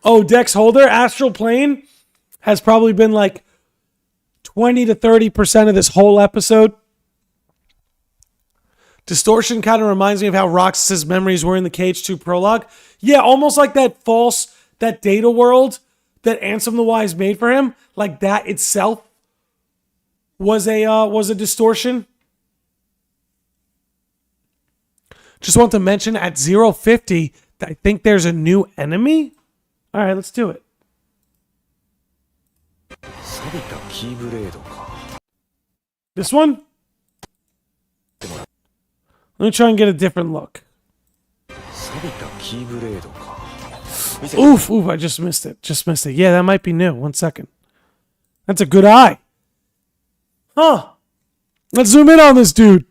Oh, Dex Holder, Astral Plane has probably been like 20 to 30% of this whole episode. Distortion kind of reminds me of how Roxas's memories were in the KH2 prologue. Yeah, almost like that data world that Ansem the Wise made for him. Like that itself was a distortion. Just want to mention at 050, I think there's a new enemy. All right, let's do it. This one? Let me try and get a different look. Oof, I just missed it. Yeah, that might be new. 1 second. That's a good eye. Huh. Let's zoom in on this dude.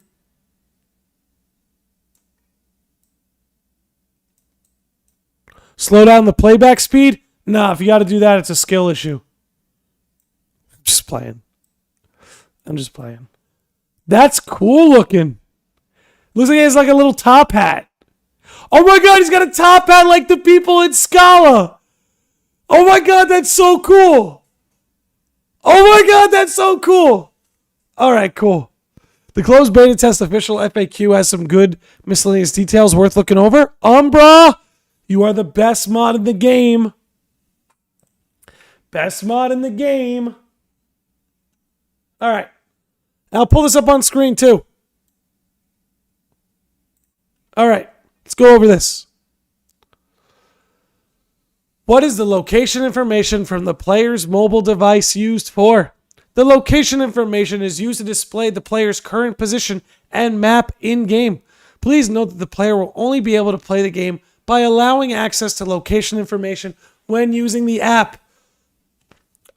Slow down the playback speed? Nah, if you got to do that, it's a skill issue. I'm just playing. That's cool looking. Looks like he has like a little top hat. Oh my god, he's got a top hat like the people in Scala. Oh my god, that's so cool. All right, cool. The closed beta test official FAQ has some good miscellaneous details worth looking over. Umbra, you are the best mod in the game. All right. I'll pull this up on screen too. All right. Let's go over this. What is the location information from the player's mobile device used for? The location information is used to display the player's current position and map in-game. Please note that the player will only be able to play the game by allowing access to location information when using the app.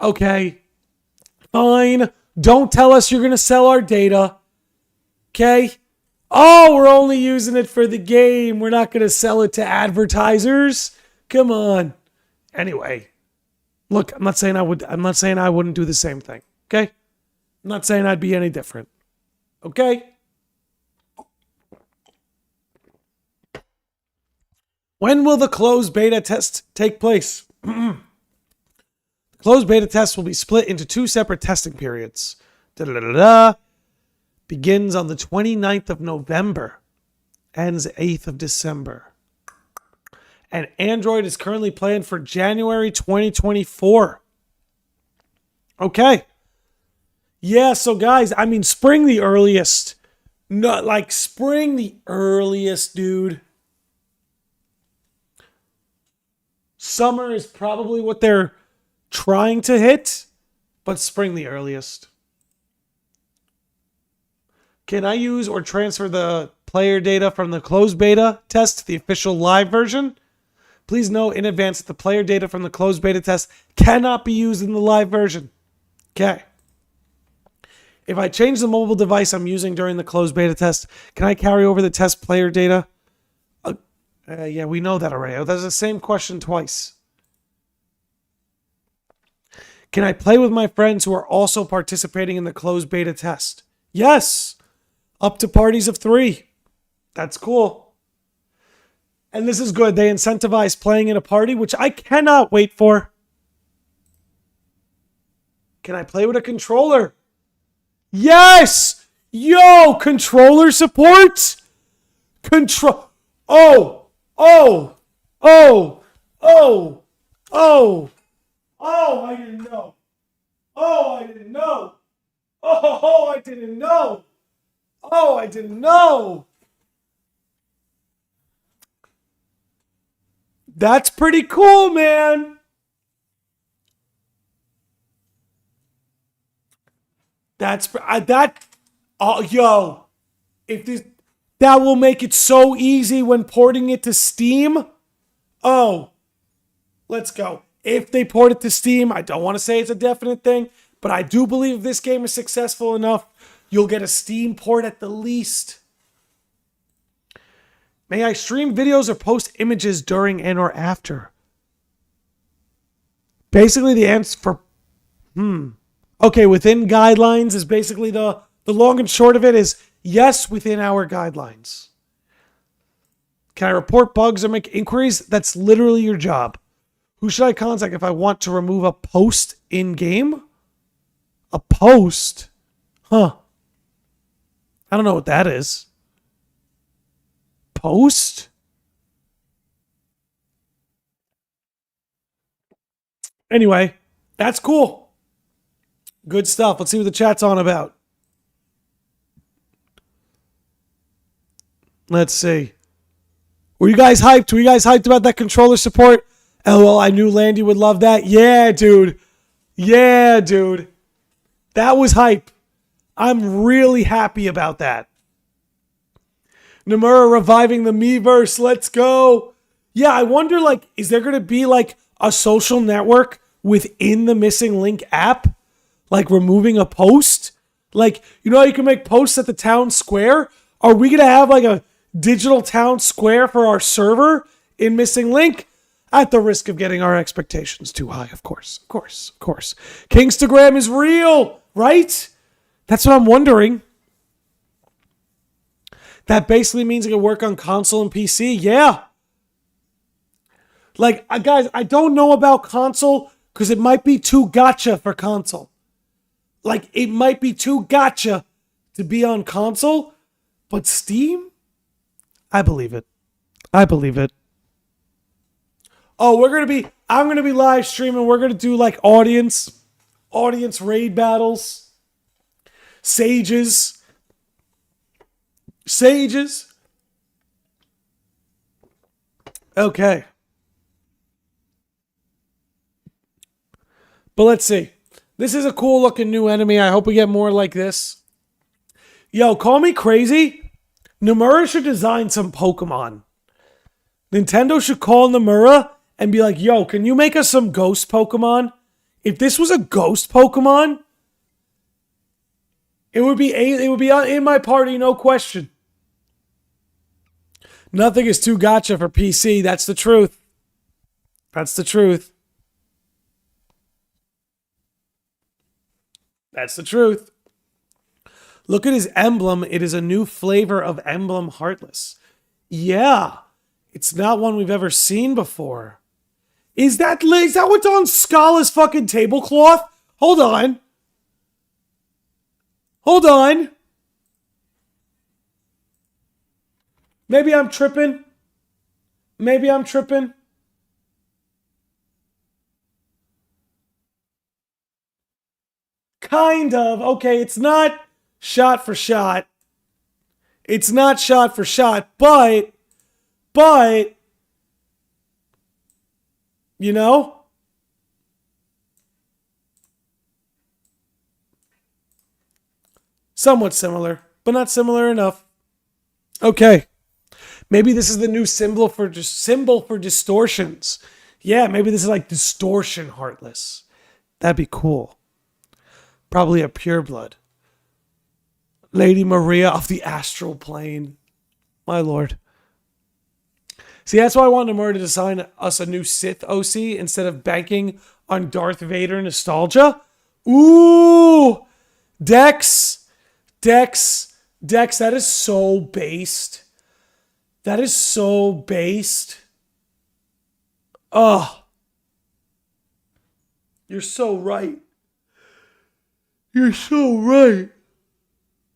Okay. Fine. Don't tell us you're going to sell our data. Okay? Oh, we're only using it for the game. We're not going to sell it to advertisers. Come on. Anyway, look, I'm not saying I wouldn't do the same thing. Okay? I'm not saying I'd be any different. Okay? When will the closed beta test take place? The closed beta test will be split into 2 separate testing periods. Begins on the 29th of November. Ends 8th of December. And Android is currently planned for January 2024. Okay. Yeah, so guys, I mean, spring the earliest. No, like spring the earliest, dude. Summer is probably what they're trying to hit, but spring the earliest. Can I use or transfer the player data from the closed beta test to the official live version? Please note in advance that the player data from the closed beta test cannot be used in the live version. Okay. If I change the mobile device I'm using during the closed beta test, can I carry over the test player data? Yeah, we know that already. That's the same question twice. Can I play with my friends who are also participating in the closed beta test? Yes! Up to parties of 3. That's cool. And this is good. They incentivize playing in a party, which I cannot wait for. Can I play with a controller? Yes! Yo, controller support? Oh, I didn't know. I didn't know. That's pretty cool, man. That will make it so easy when porting it to Steam. Oh, let's go. If they port it to Steam, I don't want to say it's a definite thing, but I do believe if this game is successful enough, you'll get a Steam port at the least. May I stream videos or post images during and or after? Basically, the answer for... Okay, within guidelines is basically the long and short of it is yes, within our guidelines. Can I report bugs or make inquiries? That's literally your job. Who should I contact if I want to remove a post in-game? A post? Huh. I don't know what that is. Post? Anyway, that's cool. Good stuff. Let's see what the chat's on about. Let's see. Were you guys hyped? Were you guys hyped about that controller support? LOL, I knew Landy would love that. Yeah, dude. Yeah, dude. That was hype. I'm really happy about that. Nomura reviving the Miiverse. Let's go. Yeah, I wonder, like, is there going to be, like, a social network within the Missing Link app? Like, removing a post? Like, you know how you can make posts at the town square? Are we going to have, like, a digital town square for our server in Missing Link? At the risk of getting our expectations too high, of course. Kingstagram is real, right? That's what I'm wondering. That basically means it can work on console and PC. Yeah. Like, guys, I don't know about console because it might be too gotcha for console. Like, it might be too gotcha to be on console, but Steam? I believe it. Oh, I'm going to be live streaming. We're going to do like audience raid battles. Sages. Okay. But let's see. This is a cool looking new enemy. I hope we get more like this. Yo, call me crazy. Nomura should design some Pokemon. Nintendo should call Nomura and be like, yo, can you make us some ghost Pokemon? If this was a ghost Pokemon, it would be in my party, no question. Nothing is too gotcha for PC. That's the truth. Look at his emblem. It is a new flavor of Emblem Heartless. Yeah. It's not one we've ever seen before. Is that what's on Scala's fucking tablecloth? Hold on. Maybe I'm tripping. Kind of. Okay, it's not shot for shot. But you know? Somewhat similar, but not similar enough. Okay. Maybe this is the new symbol for distortions. Yeah, maybe this is like Distortion Heartless. That'd be cool. Probably a pureblood. Lady Maria of the Astral Plane. My lord. See, that's why I wanted Nomura to design us a new Sith OC instead of banking on Darth Vader nostalgia. Ooh! Dex, that is so based. Oh. You're so right.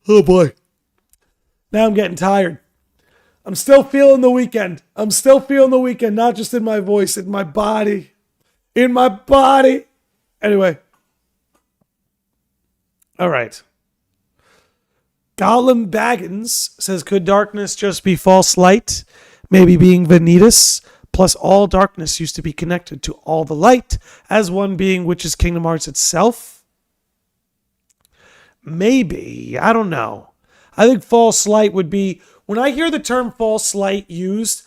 Oh boy. Now I'm getting tired. I'm still feeling the weekend. Not just in my voice, in my body. Anyway. All right. Caelum Baggins says, could darkness just be false light? Maybe being Vanitas, plus all darkness used to be connected to all the light as one being, which is Kingdom Hearts itself? Maybe. I don't know. I think false light would be, when I hear the term false light used,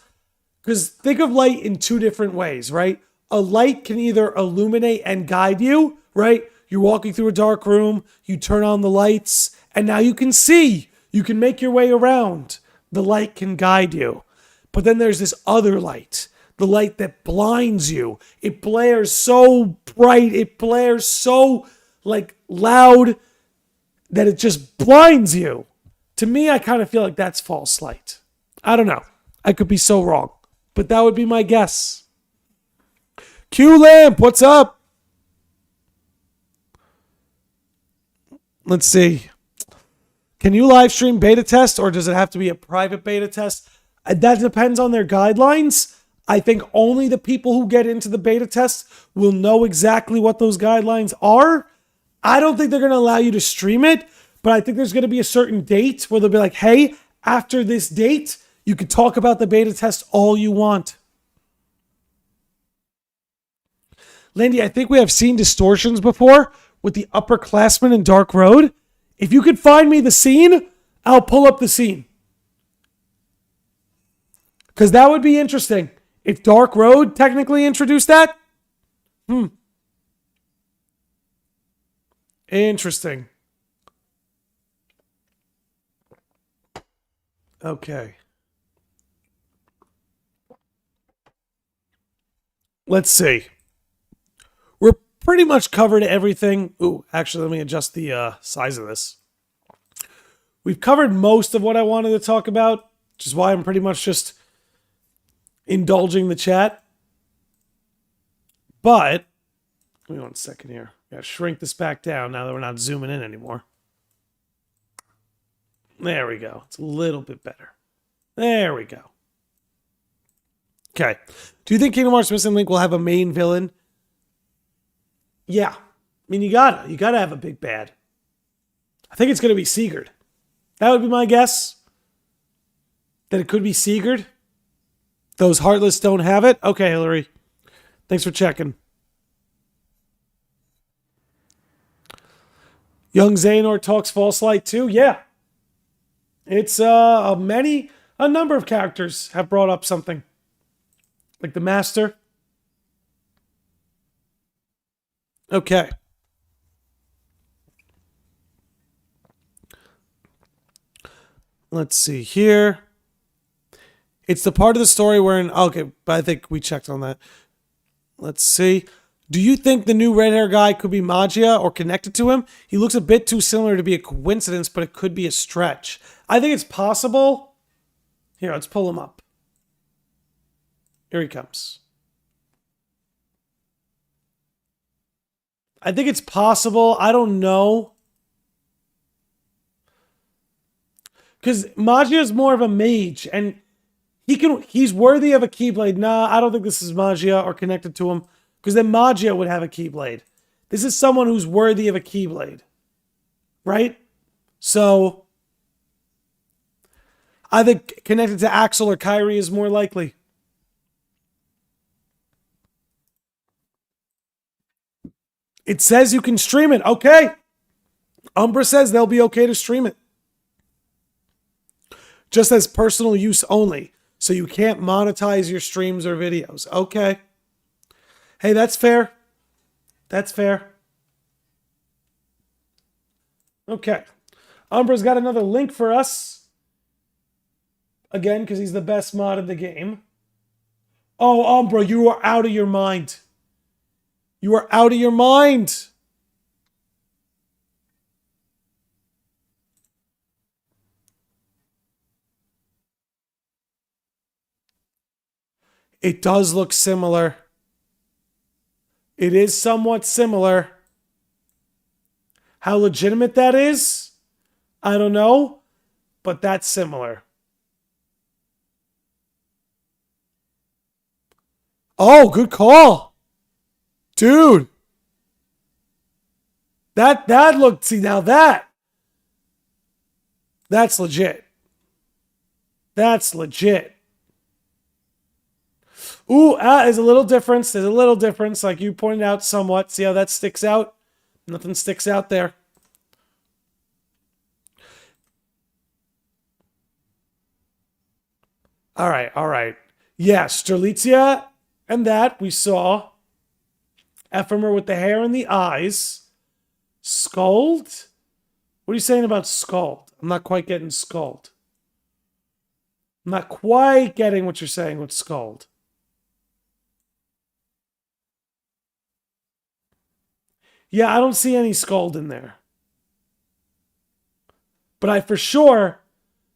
because think of light in two different ways, right? A light can either illuminate and guide you, right? You're walking through a dark room, you turn on the lights, and now you can see. You can make your way around. The light can guide you. But then there's this other light, the light that blinds you. It blares so bright, it blares so like loud that it just blinds you. To me, I kind of feel like that's false light. I don't know. I could be so wrong. But that would be my guess. Q-Lamp, what's up? Let's see. Can you live stream beta test, or does it have to be a private beta test? That depends on their guidelines. I think only the people who get into the beta test will know exactly what those guidelines are. I don't think they're going to allow you to stream it, but I think there's going to be a certain date where they'll be like, hey, after this date, you can talk about the beta test all you want. Landy, I think we have seen Distortions before with the upperclassmen in Dark Road. If you could find me the scene, I'll pull up the scene. Because that would be interesting. If Dark Road technically introduced that. Interesting. Okay. Let's see. We're pretty much covered everything. Ooh, actually, let me adjust the size of this. We've covered most of what I wanted to talk about, which is why I'm pretty much just indulging the chat. But, give me 1 second here. Gotta shrink this back down now that we're not zooming in anymore. There we go. It's a little bit better. There we go. Okay. Do you think Kingdom Hearts Missing Link will have a main villain? Yeah. I mean, you gotta have a big bad. I think it's gonna be Sigurd. That would be my guess. That it could be Sigurd. Those Heartless don't have it? Okay, Hillary. Thanks for checking. Young Xehanort talks False Light too? Yeah. It's a number of characters have brought up something. Like the Master. Okay. Let's see here. It's the part of the story wherein... Okay, but I think we checked on that. Let's see. Do you think the new red hair guy could be Magia or connected to him? He looks a bit too similar to be a coincidence, but it could be a stretch. I think it's possible. Here, let's pull him up. Here he comes. I think it's possible. I don't know. Because Magia is more of a mage, and he's worthy of a Keyblade. Nah, I don't think this is Magia or connected to him. Because then Magia would have a Keyblade. This is someone who's worthy of a Keyblade. Right? So, I think connected to Axel or Kyrie is more likely. It says you can stream it. Okay. Umbra says they'll be okay to stream it. Just as personal use only. So you can't monetize your streams or videos. Okay. Hey, that's fair. That's fair. Okay. Umbra's got another link for us. Again, because he's the best mod in the game. Oh, Umbra, you are out of your mind. You are out of your mind. It does look similar. It is somewhat similar. How legitimate that is, I don't know, but that's similar. Oh, good call. Dude. That looked, see now that's legit. That's legit. Ooh, there's a little difference. There's a little difference, like you pointed out somewhat. See how that sticks out? Nothing sticks out there. All right. Yeah, Strelitzia and that we saw. Ephemer with the hair and the eyes. Scald? What are you saying about Scald? I'm not quite getting Scald. I'm not quite getting what you're saying with Scald. Yeah, I don't see any Scald in there. But I for sure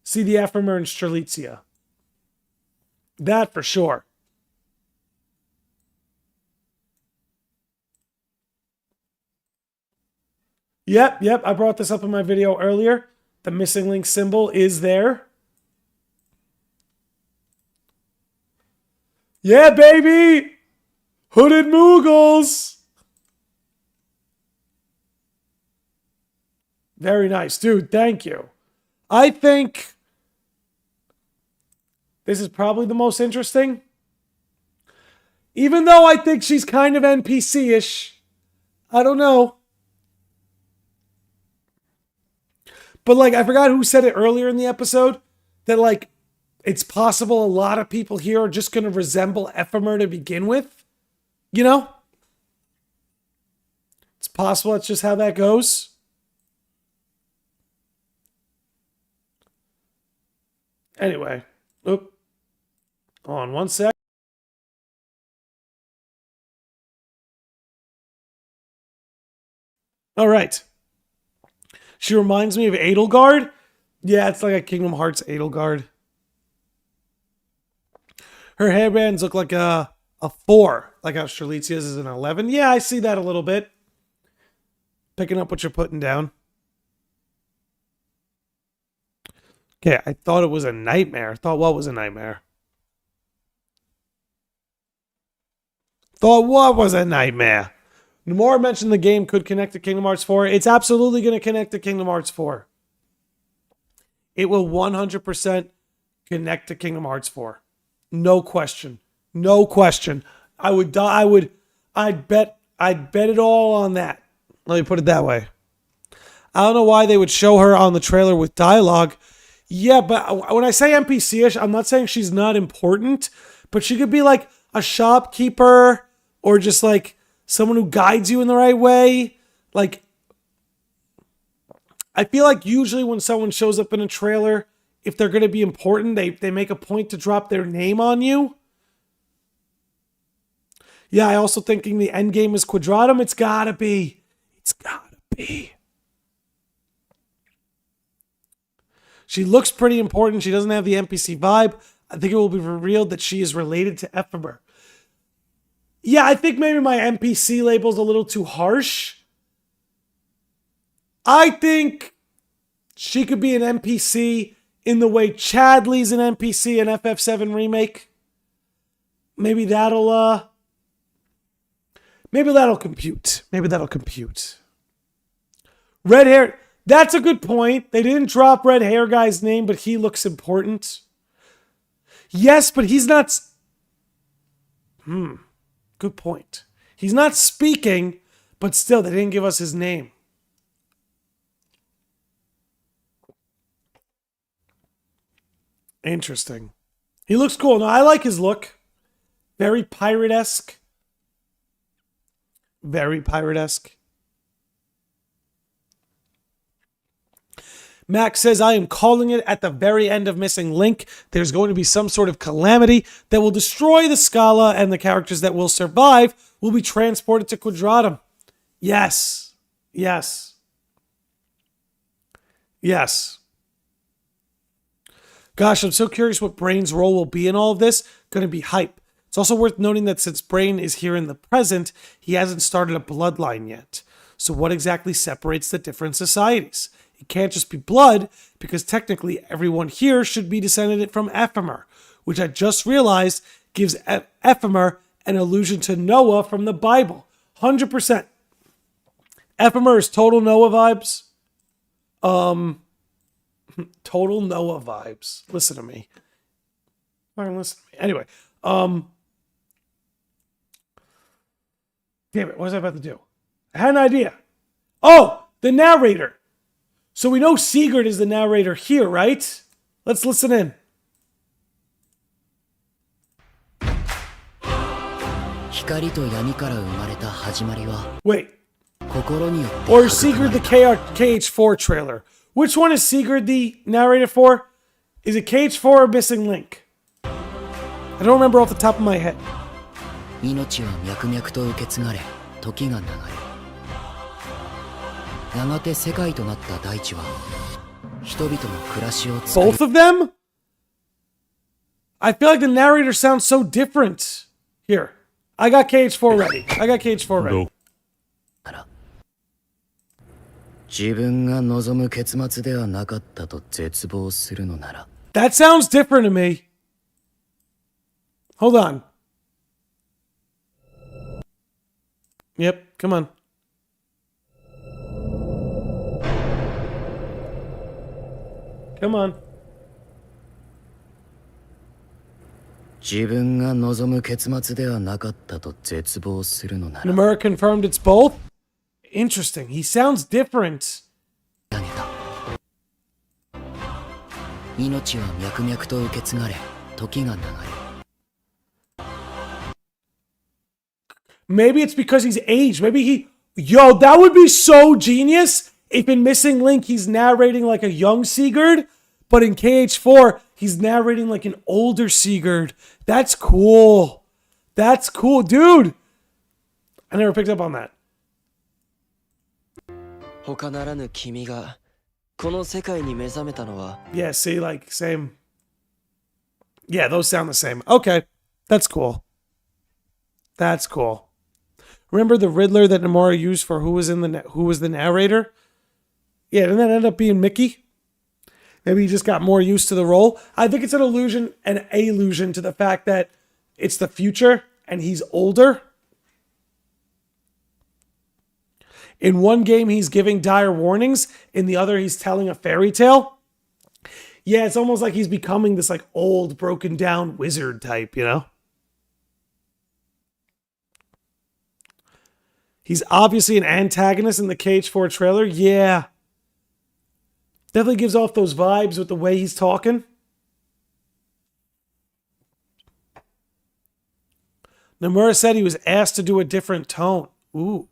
see the Ephemer and Strelitzia. That for sure. Yep. I brought this up in my video earlier. The missing link symbol is there. Yeah, baby! Hooded Moogles! Very nice. Dude, thank you. I think this is probably the most interesting. Even though I think she's kind of NPC-ish. I don't know. But, like, I forgot who said it earlier in the episode. That, like, it's possible a lot of people here are just going to resemble Ephemer to begin with. You know? It's possible that's just how that goes. Anyway. Oop. Hold on one sec. All right. She reminds me of Edelgard. Yeah, it's like a Kingdom Hearts Edelgard. Her hairbands look like a 4, like how Strelitzia's is an 11. Yeah, I see that a little bit. Picking up what you're putting down. Okay, I thought it was a nightmare. Thought what was a nightmare? Thought what was a nightmare? Nomura mentioned the game could connect to Kingdom Hearts 4. It's absolutely going to connect to Kingdom Hearts 4. It will 100% connect to Kingdom Hearts 4. No question. No question. I'd bet it all on that. Let me put it that way. I don't know why they would show her on the trailer with dialogue. Yeah, but when I say NPC-ish, I'm not saying she's not important, but she could be like a shopkeeper or just like someone who guides you in the right way. Like, I feel like usually when someone shows up in a trailer, if they're going to be important, they make a point to drop their name on you. Yeah, I also thinking the end game is Quadratum. It's gotta be. It's gotta be. She looks pretty important. She doesn't have the NPC vibe. I think it will be revealed that she is related to Ephemer. Yeah, I think maybe my NPC label's a little too harsh. I think she could be an NPC in the way Chadley's an NPC in FF7 Remake. Maybe that'll compute. Maybe that'll compute. Red hair. That's a good point. They didn't drop red hair guy's name, but he looks important. Yes, but he's not. Good point. He's not speaking, but still, they didn't give us his name. Interesting. He looks cool. No, I like his look. Very pirate-esque. Very pirate-esque. Max says, I am calling it at the very end of Missing Link. There's going to be some sort of calamity that will destroy the Scala, and the characters that will survive will be transported to Quadratum. Yes. Yes. Yes. Gosh, I'm so curious what Brain's role will be in all of this. Going to be hype. It's also worth noting that since Brain is here in the present, he hasn't started a bloodline yet. So what exactly separates the different societies? It can't just be blood, because technically everyone here should be descended from Ephemer, which I just realized gives Ephemer an allusion to Noah from the Bible. 100%. Ephemer is total Noah vibes. Total Noah vibes. Listen to me. Listen to me. Anyway. Damn it, what was I about to do? I had an idea. Oh, the narrator. So we know Sigurd is the narrator here, right? Let's listen in. Wait. Or Sigurd the KH4 trailer. Which one is Sigurd the narrator for? Is it KH4 or Missing Link? I don't remember off the top of my head. Both of them? I feel like the narrator sounds so different. Here. I got KH4 ready. ready. That sounds different to me. Hold on. Yep, come on. Come on. 自分が望む結末ではなかったと絶望するのなら Nomura confirmed it's both? Interesting. He sounds different. 投げた命は脈々と受け継がれ時が流れ Maybe it's because he's aged. Maybe he... Yo, that would be so genius if in Missing Link he's narrating like a young Sigurd, but in KH4 he's narrating like an older Sigurd. That's cool. That's cool, dude. I never picked up on that. 他ならぬ君がこの世界に目覚めたのは Yeah, see, like, same. Yeah, those sound the same. Okay, that's cool. That's cool. Remember the Riddler that Nomura used for who was the narrator? Yeah, didn't that end up being Mickey? Maybe he just got more used to the role. I think it's an allusion to the fact that it's the future and he's older. In one game, he's giving dire warnings. In the other, he's telling a fairy tale. Yeah, it's almost like he's becoming this like old, broken down wizard type, you know? He's obviously an antagonist in the KH4 trailer. Yeah. Definitely gives off those vibes with the way he's talking. Nomura said he was asked to do a different tone. Ooh.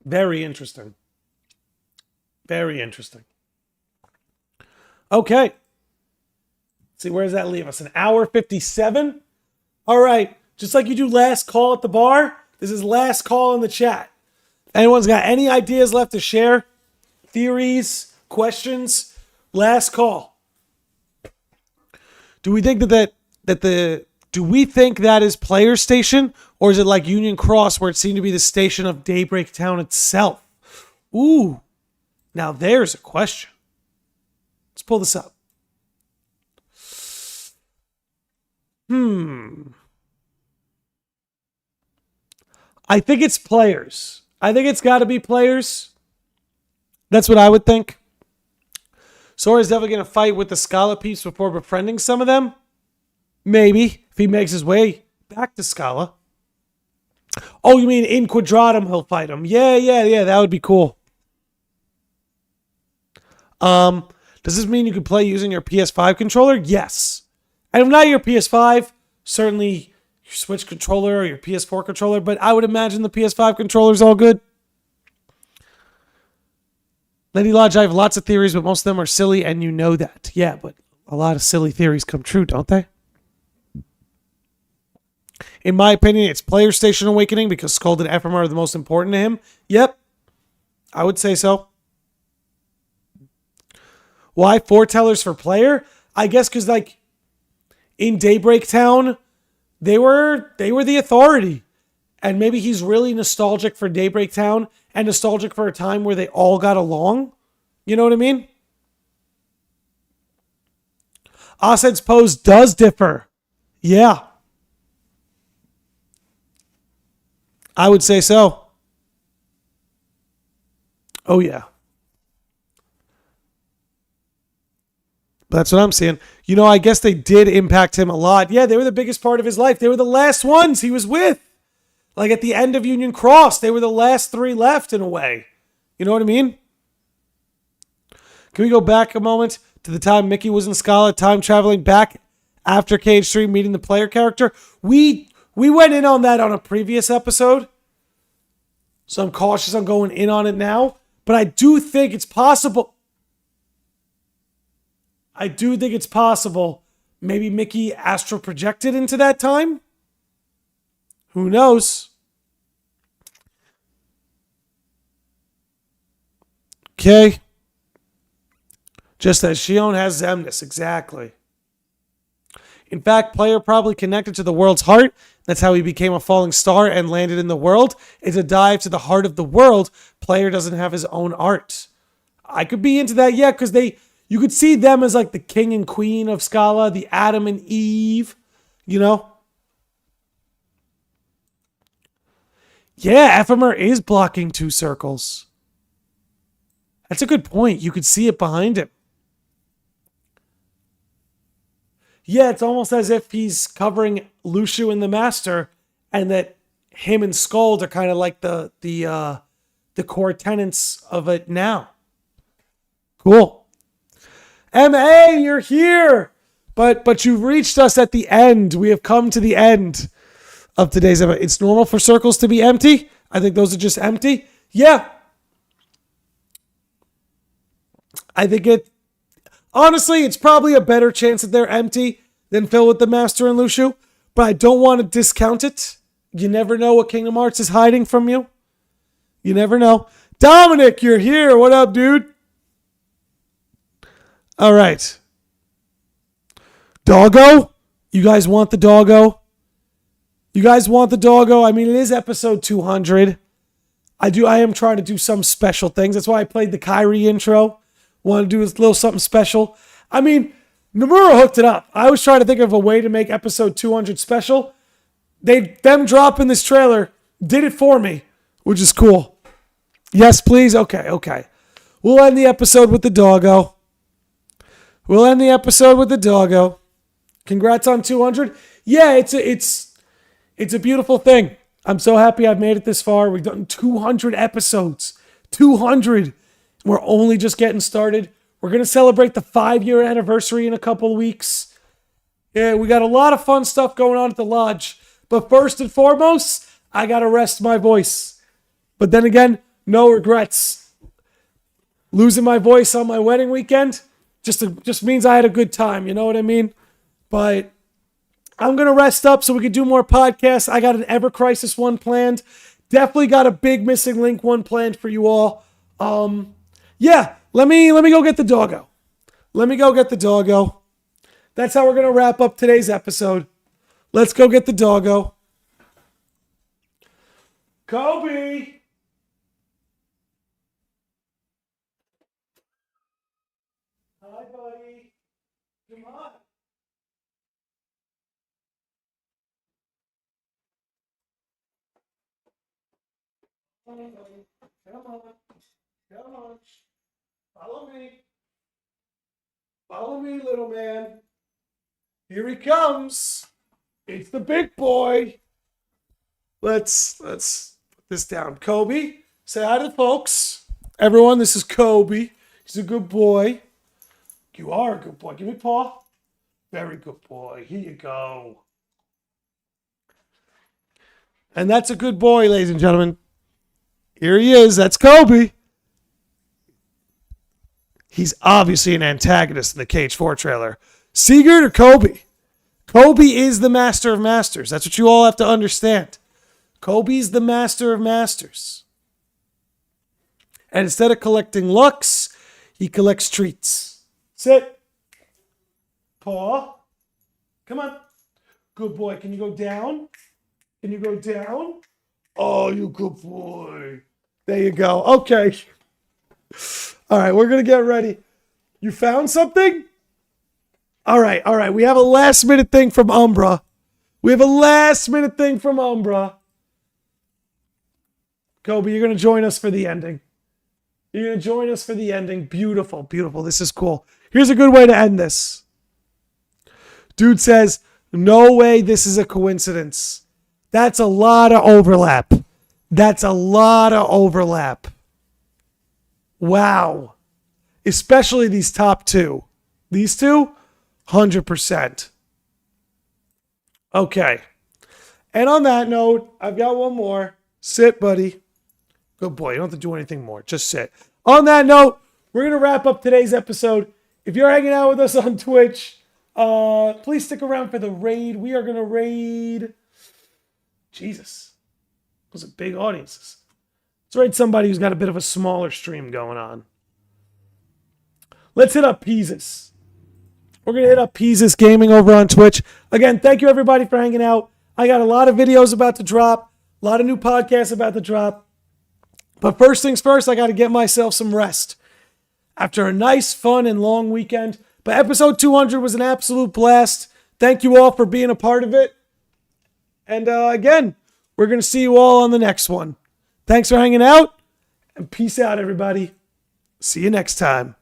Very interesting. Very interesting. Okay. Let's see, where does that leave us? An hour 57? All right. Just like you do last call at the bar, this is last call in the chat. Anyone's got any ideas left to share? Theories? Questions? Last call. Do we think do we think that is Player Station, or is it like Union Cross where it seemed to be the station of Daybreak Town itself? Ooh, now there's a question. Let's pull this up. I think it's players. I think it's got to be players. That's what I would think. Sora's definitely going to fight with the Scala peeps before befriending some of them. Maybe, if he makes his way back to Scala. Oh, you mean in Quadratum he'll fight him? Yeah, that would be cool. Does this mean you can play using your PS5 controller? Yes. And if not your PS5, certainly your Switch controller or your PS4 controller, but I would imagine the PS5 controller is all good. Lady Lodge, I have lots of theories, but most of them are silly, and you know that. Yeah, but a lot of silly theories come true, don't they? In my opinion, it's Player Station Awakening because Skuld and Ephraim are the most important to him. Yep, I would say so. Why foretellers for player? I guess because like in Daybreak Town, they were the authority, and maybe he's really nostalgic for Daybreak Town and nostalgic for a time where they all got along. You know what I mean? Asad's pose does differ. Yeah. I would say so. Oh, yeah. But that's what I'm seeing. You know, I guess they did impact him a lot. Yeah, they were the biggest part of his life. They were the last ones he was with. Like at the end of Union Cross, they were the last three left in a way. You know what I mean? Can we go back a moment to the time Mickey was in Scala, time traveling back after KH3 meeting the player character? We went in on that on a previous episode. So I'm cautious on going in on it now. But I do think it's possible. Maybe Mickey astral projected into that time? Who knows? Okay. Just as Shion has Xemnas, exactly. In fact, player probably connected to the world's heart. That's how he became a falling star and landed in the world. It's a dive to the heart of the world. Player doesn't have his own art. I could be into that, yeah, because you could see them as like the king and queen of Scala, the Adam and Eve, you know? Yeah, Ephemer is blocking two circles. That's a good point. You could see it behind him. Yeah, it's almost as if he's covering Lucio and the Master, and that him and Skald are kind of like the core tenets of it now. Cool. MA, you're here. But you've reached us at the end. We have come to the end of today's episode. It's normal for circles to be empty. I think those are just empty. Yeah. I think honestly, it's probably a better chance that they're empty than filled with the Master and Lucio. But I don't want to discount it. You never know what Kingdom Hearts is hiding from you. You never know. Dominic, you're here. What up, dude? All right. Doggo? You guys want the doggo? You guys want the doggo? I mean, it is episode 200. I am trying to do some special things. That's why I played the Kyrie intro. Want to do a little something special. I mean, Nomura hooked it up. I was trying to think of a way to make episode 200 special. Them dropping this trailer did it for me, which is cool. Yes, please? Okay. We'll end the episode with the doggo. Congrats on 200. Yeah, it's a beautiful thing. I'm so happy I've made it this far. We've done 200 episodes. 200. We're only just getting started. We're going to celebrate the 5-year anniversary in a couple of weeks. Yeah, we got a lot of fun stuff going on at the lodge. But first and foremost, I got to rest my voice. But then again, no regrets. Losing my voice on my wedding weekend just means I had a good time. You know what I mean? But I'm going to rest up so we can do more podcasts. I got an Ever Crisis one planned. Definitely got a big Missing Link one planned for you all. Yeah, let me go get the doggo. That's how we're going to wrap up today's episode. Let's go get the doggo. Kobe! Hi, buddy. Come on. Come on. Follow me, little man. Here he comes. It's the big boy. Let's put this down. Kobe, say hi to the folks. Everyone, this is Kobe. He's a good boy. You are a good boy. Give me a paw. Very good boy. Here you go. And that's a good boy, ladies and gentlemen. Here he is. That's Kobe. He's obviously an antagonist in the Cage 4 trailer. Sigurd or Kobe? Kobe is the master of masters. That's what you all have to understand. Kobe's the master of masters. And instead of collecting looks, he collects treats. Sit. Paw. Come on. Good boy. Can you go down? Can you go down? Oh, you good boy. There you go. Okay. All right, we're going to get ready. You found something? All right. We have a last minute thing from Umbra. Kobe, you're going to join us for the ending. Beautiful. This is cool. Here's a good way to end this. Dude says, no way this is a coincidence. That's a lot of overlap. Wow. Especially these top two. These two, 100%. Okay. And on that note, I've got one more. Sit, buddy. Good boy. You don't have to do anything more. Just sit. On that note, we're going to wrap up today's episode. If you're hanging out with us on Twitch, please stick around for the raid. We are going to raid... Jesus. Those are big audiences. Let's raid somebody who's got a bit of a smaller stream going on. Let's hit up Peasus. We're going to hit up Peasus Gaming over on Twitch. Again, thank you everybody for hanging out. I got a lot of videos about to drop. A lot of new podcasts about to drop. But first things first, I got to get myself some rest. After a nice, fun, and long weekend. But episode 200 was an absolute blast. Thank you all for being a part of it. And again, we're going to see you all on the next one. Thanks for hanging out. And peace out, everybody. See you next time.